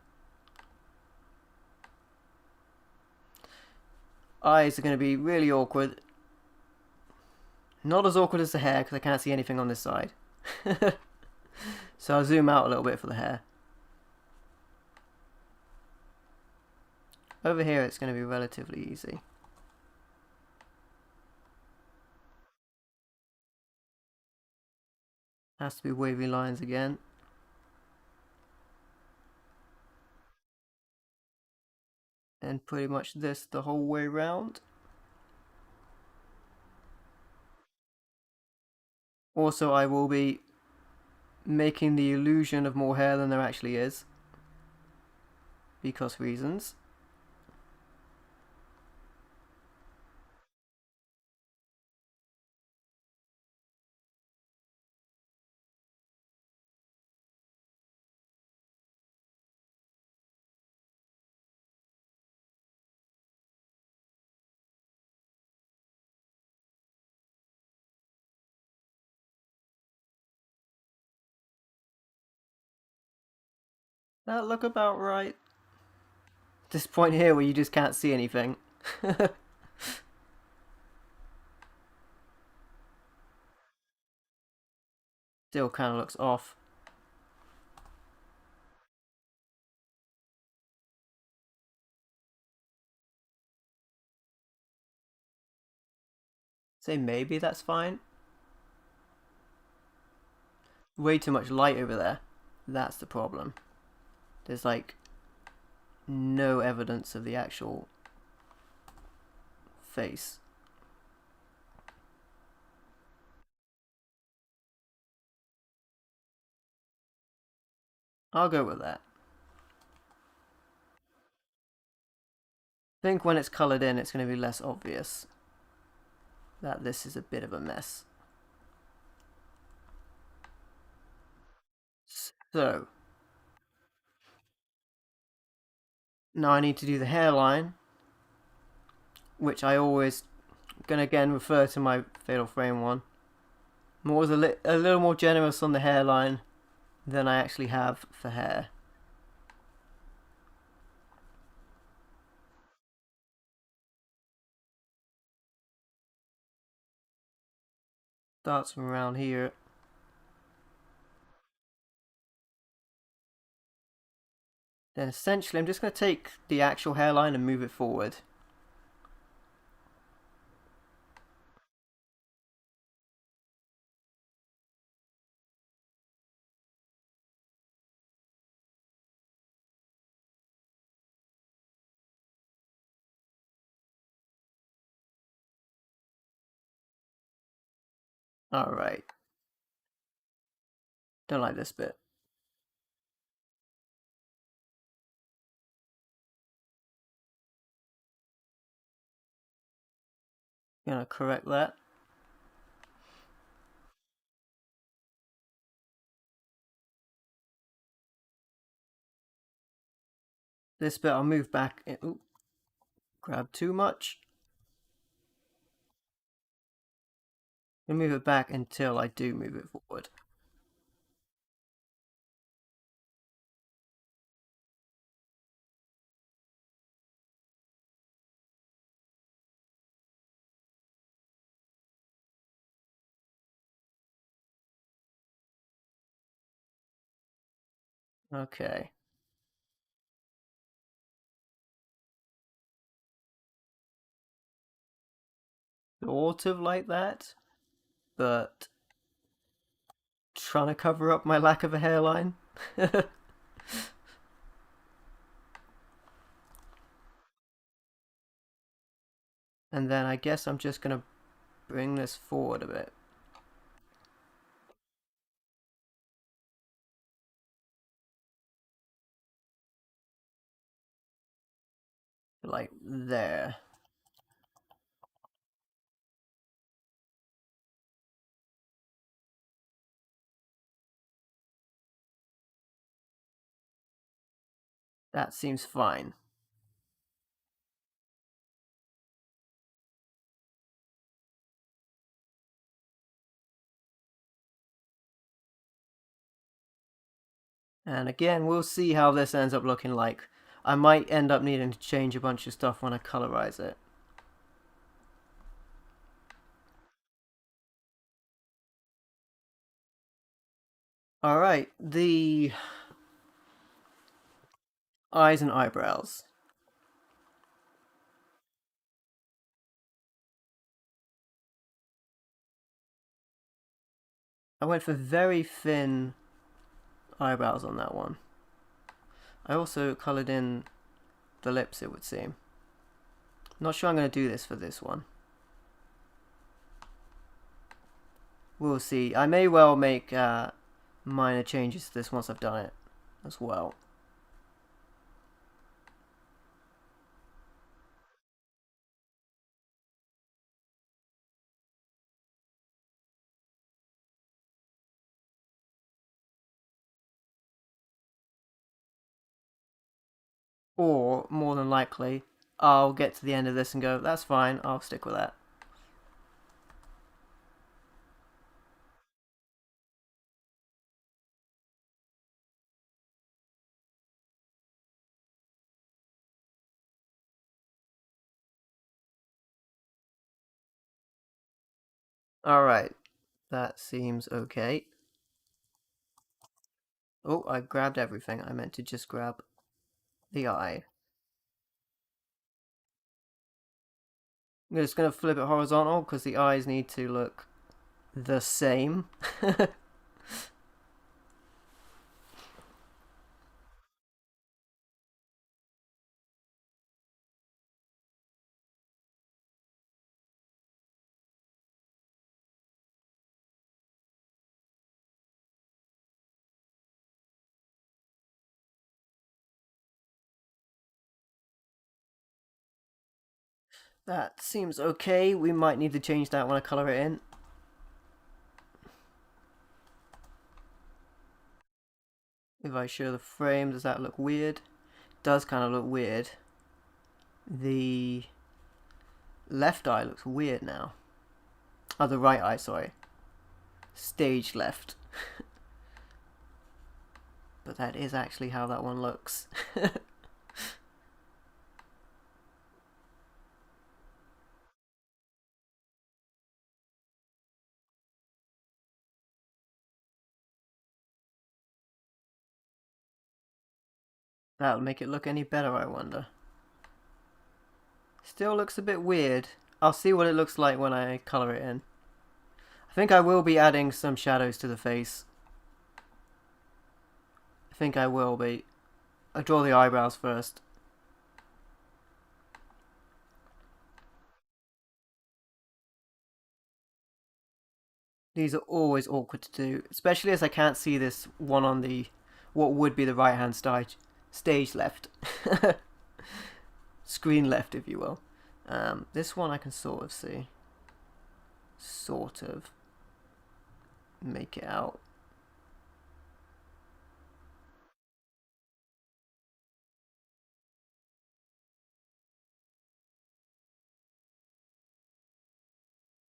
Eyes are going to be really awkward. Not as awkward as the hair because I can't see anything on this side. So I'll zoom out a little bit for the hair. Over here it's going to be relatively easy. Has to be wavy lines again. And pretty much this the whole way around. Also, I will be making the illusion of more hair than there actually is. Because reasons. That look about right. This point here where you just can't see anything. Still kind of looks off. Say maybe that's fine. Way too much light over there. That's the problem. There's like no evidence of the actual face. I'll go with that. I think when it's coloured in, it's going to be less obvious that this is a bit of a mess. So, now I need to do the hairline, which I always gonna again refer to my Fatal Frame one. I'm always a little more generous on the hairline than I actually have for hair. Starts from around here. Then essentially I'm just going to take the actual hairline and move it forward. Alright. Don't like this bit. Gonna correct that. This bit I'll move back. Ooh, grab too much. I'll move it back until I do move it forward. Okay. Sort of like that, but trying to cover up my lack of a hairline. And then I guess I'm just gonna bring this forward a bit. Like there. That seems fine. And again, we'll see how this ends up looking like. I might end up needing to change a bunch of stuff when I colorize it. Alright, the eyes and eyebrows. I went for very thin eyebrows on that one. I also colored in the lips, it would seem. Not sure I'm going to do this for this one. We'll see. I may well make minor changes to this once I've done it as well. Or, more than likely, I'll get to the end of this and go, that's fine, I'll stick with that. Alright, that seems okay. Oh, I grabbed everything. I meant to just grab the eye. I'm just going to flip it horizontal because the eyes need to look the same. That seems okay. We might need to change that when I colour it in. If I show the frame, does that look weird? Does kind of look weird. The left eye looks weird now. Oh, the right eye, sorry. Stage left. But that is actually how that one looks. That'll make it look any better, I wonder. Still looks a bit weird. I'll see what it looks like when I colour it in. I think I will be adding some shadows to the face. I think I will be. I'll draw the eyebrows first. These are always awkward to do, especially as I can't see this one on the what would be the right hand stage left. Screen left, if you will. This one I can sort of see. Sort of make it out.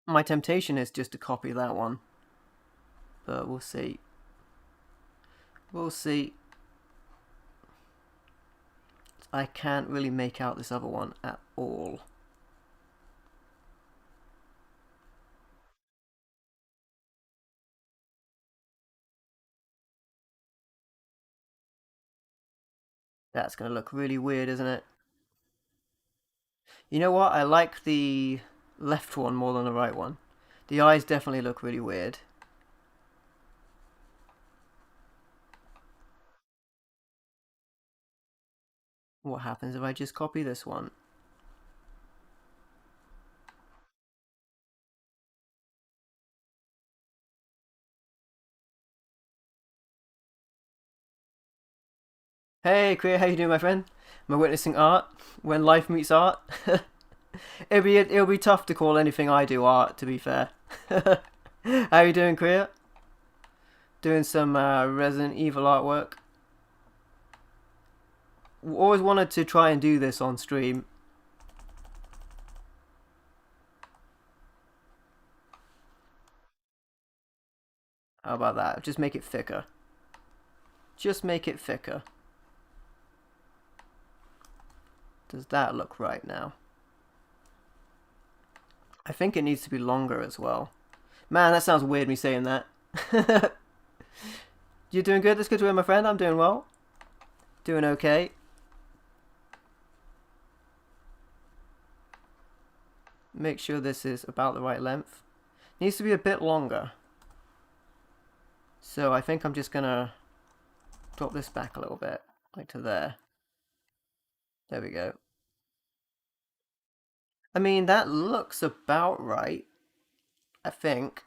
My temptation is just to copy that one, but we'll see. We'll see. I can't really make out this other one at all. That's gonna look really weird, isn't it? You know what? I like the left one more than the right one. The eyes definitely look really weird. What happens if I just copy this one? Hey, Kriya, how you doing, my friend? Am I witnessing art? When life meets art? It'll be tough to call anything I do art, to be fair. How you doing, Kriya? Doing some Resident Evil artwork. Always wanted to try and do this on stream. How about that? Just make it thicker. Just make it thicker. Does that look right now? I think it needs to be longer as well. Man, that sounds weird me saying that. You're doing good? That's good to hear, my friend. I'm doing well. Doing okay. Make sure this is about the right length. Needs to be a bit longer. So I think I'm just gonna drop this back a little bit, like to there. There we go. I mean, that looks about right, I think.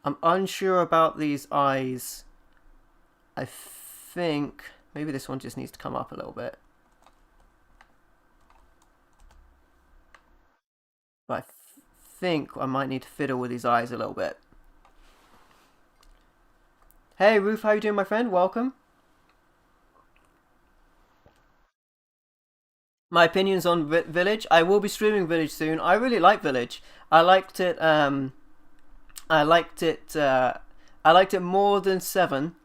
I'm unsure about these eyes. I think maybe this one just needs to come up a little bit. But I think I might need to fiddle with these eyes a little bit. Hey, Ruth, how you doing, my friend? Welcome. My opinions on Village. I will be streaming Village soon. I really like Village. I liked it. I liked it. I liked it more than Seven,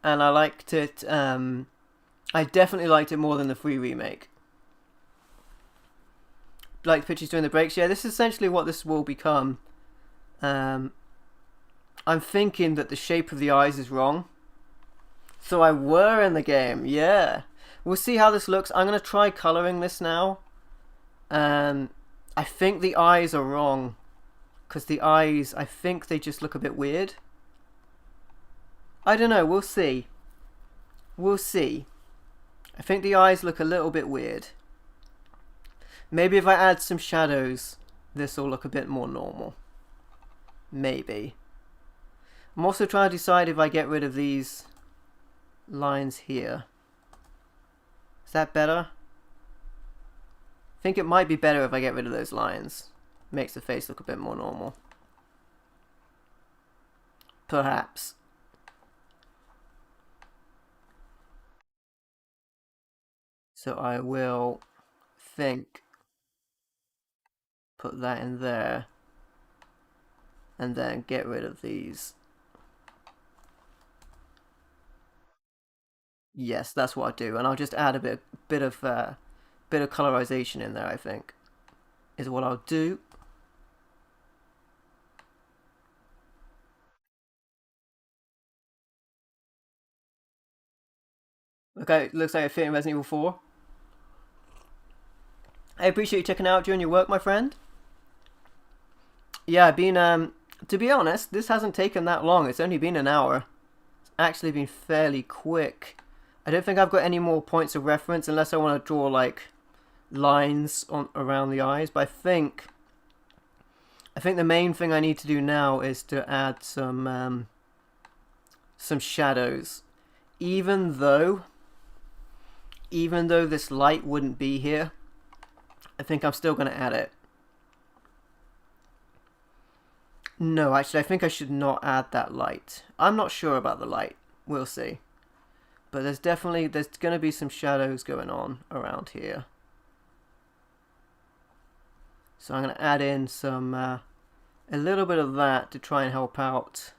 and I liked it. I definitely liked it more than the free remake. Like pitches during the breaks. Yeah, this is essentially what this will become. Um, I'm thinking that the shape of the eyes is wrong. So I were in the game. Yeah, we'll see how this looks. I'm gonna try coloring this now. Um, I think the eyes are wrong because the eyes, I think they just look a bit weird. I don't know. We'll see. We'll see. I think the eyes look a little bit weird. Maybe if I add some shadows, this will look a bit more normal. Maybe. I'm also trying to decide if I get rid of these lines here. Is that better? I think it might be better if I get rid of those lines. Makes the face look a bit more normal. Perhaps. So I will think put that in there and then get rid of these. Yes, that's what I do, and I'll just add a bit of colorization in there. I think is what I'll do. Okay, looks like I fit in Resident Evil 4. I appreciate you checking out during your work, my friend. Yeah, I've been to be honest, this hasn't taken that long. It's only been an hour. It's actually been fairly quick. I don't think I've got any more points of reference unless I want to draw like lines on around the eyes, but I think the main thing I need to do now is to add some shadows. Even though this light wouldn't be here, I think I'm still going to add it. No, actually, I think I should not add that light. I'm not sure about the light. We'll see. But there's going to be some shadows going on around here. So I'm going to add in some, a little bit of that to try and help out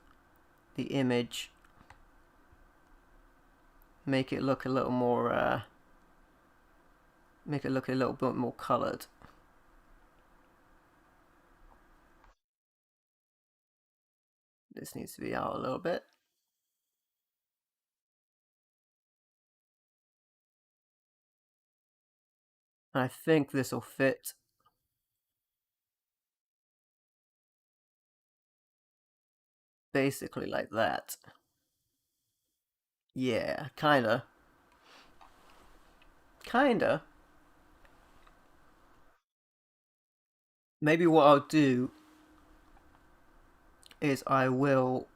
the image. Make it look a little more, make it look a little bit more coloured. This needs to be out a little bit. And I think this will fit. Basically like that. Yeah, kinda. Kinda. Maybe what I'll do is I will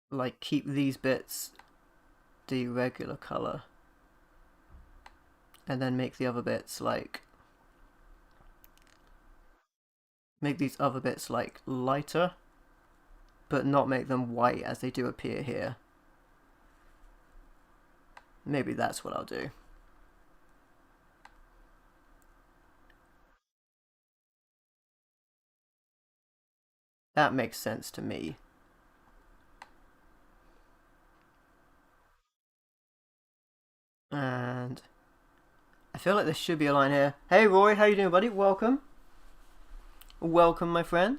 like keep these bits the regular color and then make the other bits like make these other bits like lighter but not make them white as they do appear here. Maybe that's what I'll do. That makes sense to me. And I feel like there should be a line here. Hey Roy, how you doing, buddy? Welcome. Welcome, my friend.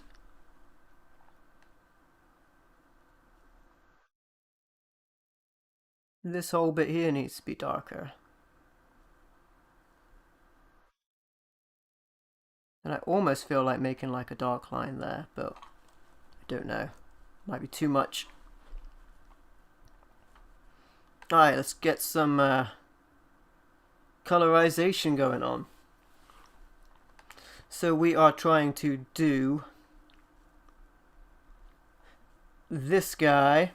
This whole bit here needs to be darker. And I almost feel like making like a dark line there, but I don't know. Might be too much. Alright, let's get some colorization going on. So we are trying to do this guy.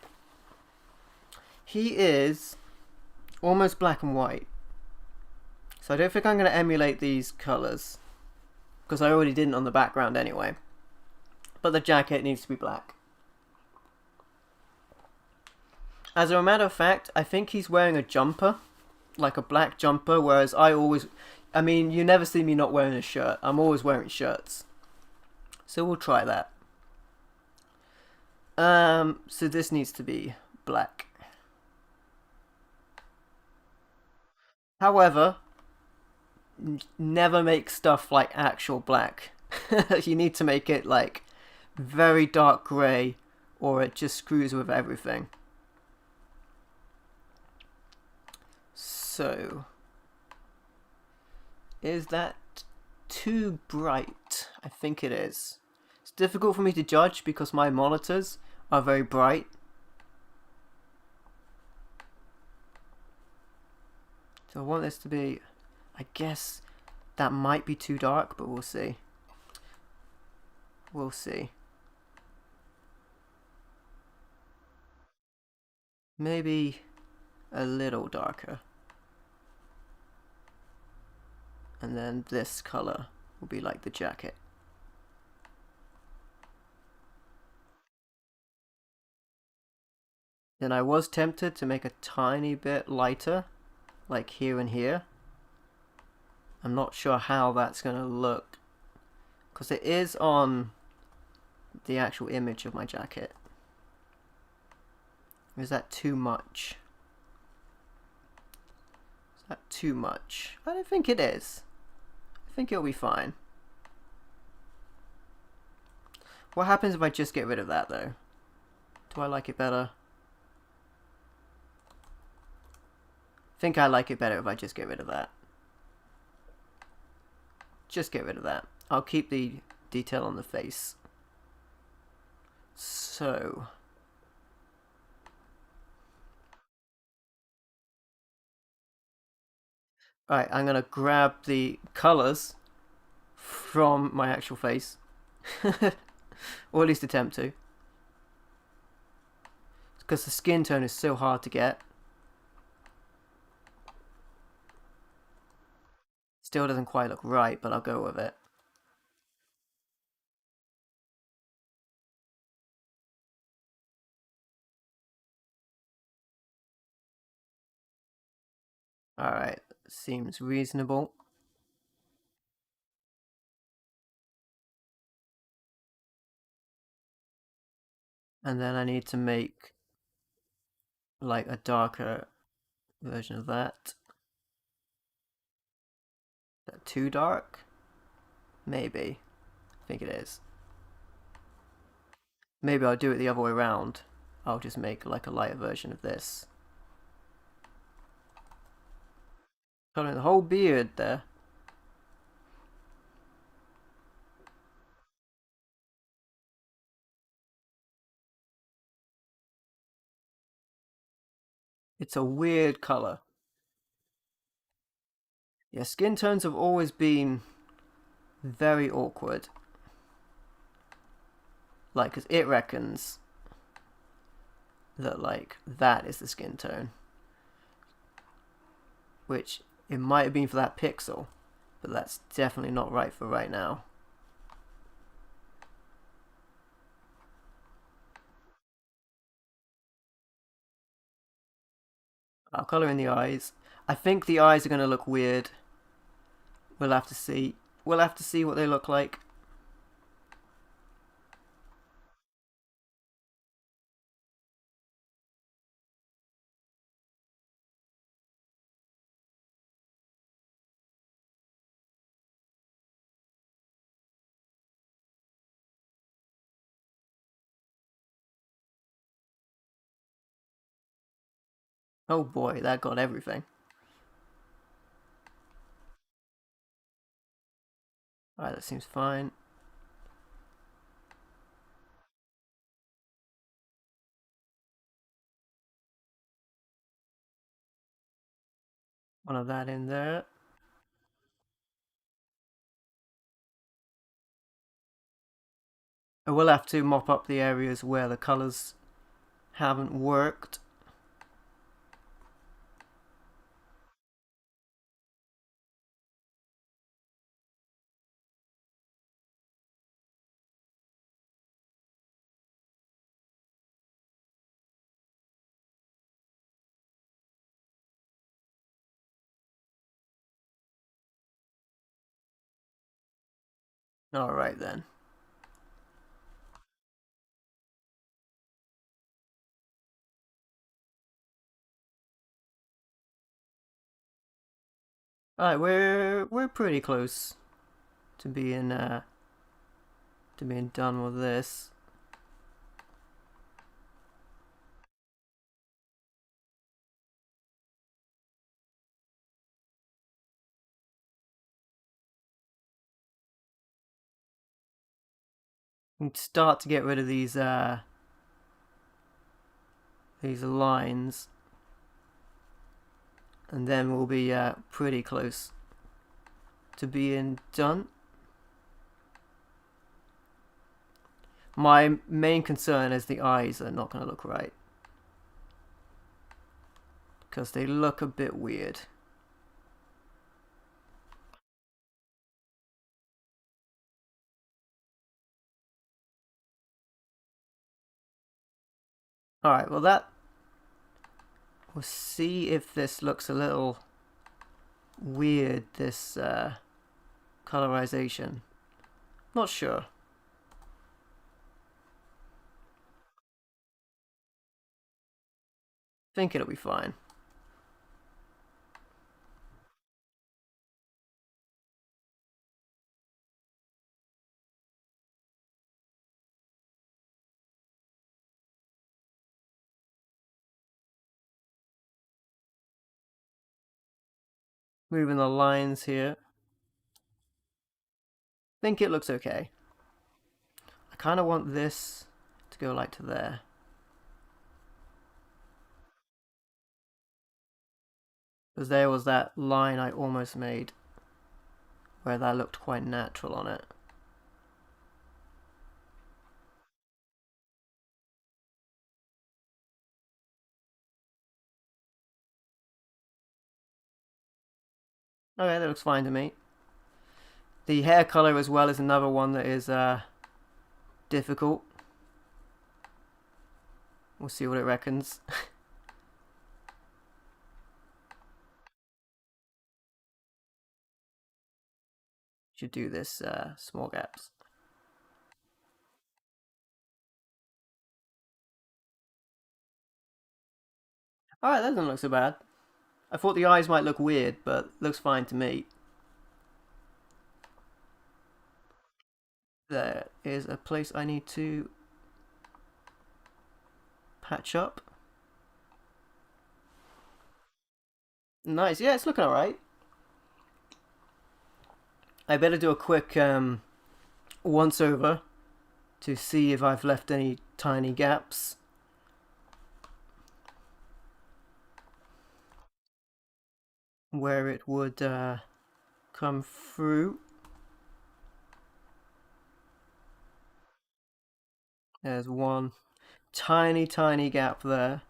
He is almost black and white. So I don't think I'm going to emulate these colors, because I already didn't on the background anyway. But the jacket needs to be black. As a matter of fact, I think he's wearing a jumper, like a black jumper, whereas I mean, you never see me not wearing a shirt. I'm always wearing shirts. So we'll try that. So this needs to be black. However, never make stuff like actual black. You need to make it like very dark grey, or it just screws with everything. So, is that too bright? I think it is. It's difficult for me to judge because my monitors are very bright. So I want this to be, I guess that might be too dark, but we'll see. We'll see. Maybe a little darker. And then this color will be like the jacket. Then I was tempted to make a tiny bit lighter, like here and here. I'm not sure how that's going to look, because it is on the actual image of my jacket. Or is that too much? Is that too much? I don't think it is. I think it'll be fine. What happens if I just get rid of that though? Do I like it better? I think I like it better if I just get rid of that. Just get rid of that. I'll keep the detail on the face. So, alright, I'm gonna grab the colors from my actual face. Or at least attempt to. Because the skin tone is so hard to get. Still doesn't quite look right, but I'll go with it. Alright, seems reasonable. And then I need to make like a darker version of that. Is that too dark? Maybe. I think it is. Maybe I'll do it the other way around. I'll just make like a lighter version of this. Coloring the whole beard there. It's a weird color. Yeah, skin tones have always been very awkward. Like, cause it reckons that like that is the skin tone, which it might have been for that pixel, but that's definitely not right for right now. I'll color in the eyes. I think the eyes are going to look weird. We'll have to see. We'll have to see what they look like. Oh boy, that got everything. Alright, that seems fine. One of that in there. I will have to mop up the areas where the colors haven't worked. Alright then. Alright, we're pretty close to being done with this. We can start to get rid of these lines, and then we'll be pretty close to being done. My main concern is the eyes are not going to look right, because they look a bit weird. Alright, well that... We'll see if this looks a little weird, this colorization. Not sure. Think it'll be fine. Moving the lines here. Think it looks okay. I kind of want this to go like to there. Because there was that line I almost made where that looked quite natural on it. Okay, that looks fine to me. The hair color as well is another one that is difficult. We'll see what it reckons. Should do this small gaps. Alright, that doesn't look so bad. I thought the eyes might look weird, but looks fine to me. There is a place I need to patch up. Nice, yeah, it's looking alright. I better do a quick once over to see if I've left any tiny gaps. Where it would come through. There's one tiny gap there.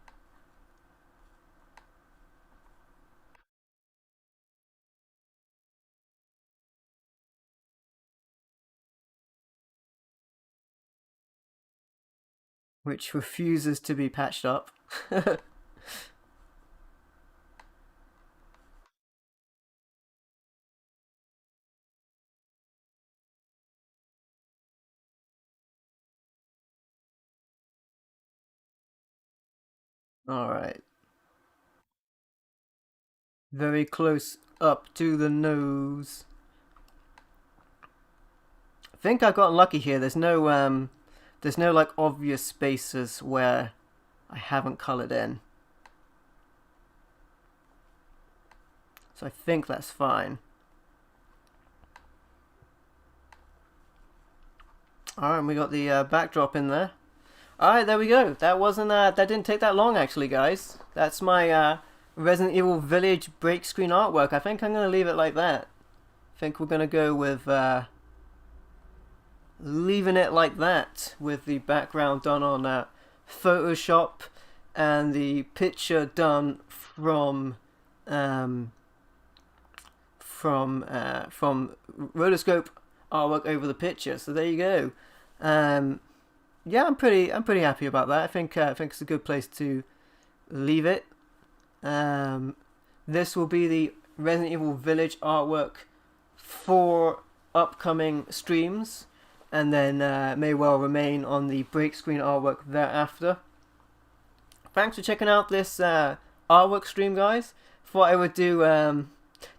Which refuses to be patched up. Alright. Very close up to the nose. I think I got lucky here. There's no like obvious spaces where I haven't colored in. So I think that's fine. Alright, we got the backdrop in there. Alright, there we go. That wasn't that didn't take that long actually, guys. That's my Resident Evil Village break screen artwork. I think I'm gonna leave it like that. I think we're gonna go with leaving it like that, with the background done on Photoshop and the picture done from rotoscope artwork over the picture. So there you go. Yeah, I'm pretty happy about that. I think it's a good place to leave it. This will be the Resident Evil Village artwork for upcoming streams, and then may well remain on the break screen artwork thereafter. Thanks for checking out this artwork stream, guys. Thought I would do,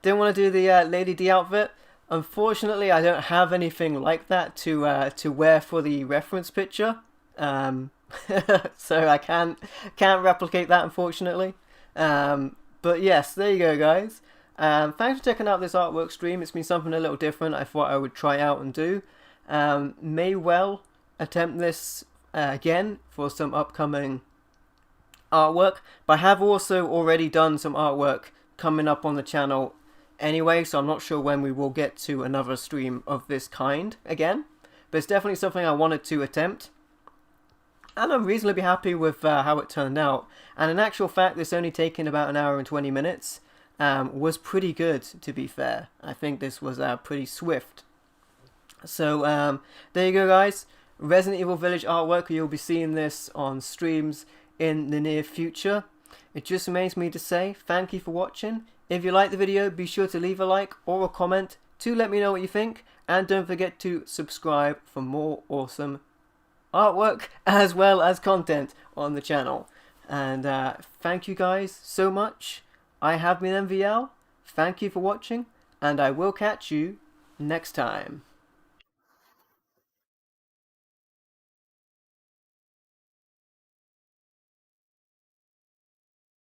didn't want to do the Lady D outfit. Unfortunately, I don't have anything like that to wear for the reference picture, so I can't replicate that, unfortunately. But yes, there you go, guys. Thanks for checking out this artwork stream. It's been something a little different. I thought I would try out and do. May well attempt this again for some upcoming artwork, but I have also already done some artwork coming up on the channel anyway, so I'm not sure when we will get to another stream of this kind again, but it's definitely something I wanted to attempt, and I'm reasonably happy with how it turned out. And in actual fact, this only taking about an hour and 20 minutes was pretty good, to be fair. I think this was pretty swift. So there you go, guys. Resident Evil Village artwork. You'll be seeing this on streams in the near future. It just remains me to say thank you for watching. If you liked the video, be sure to leave a like or a comment to let me know what you think, and don't forget to subscribe for more awesome artwork as well as content on the channel. And thank you guys so much. I have been MVL. Thank you for watching, and I will catch you next time.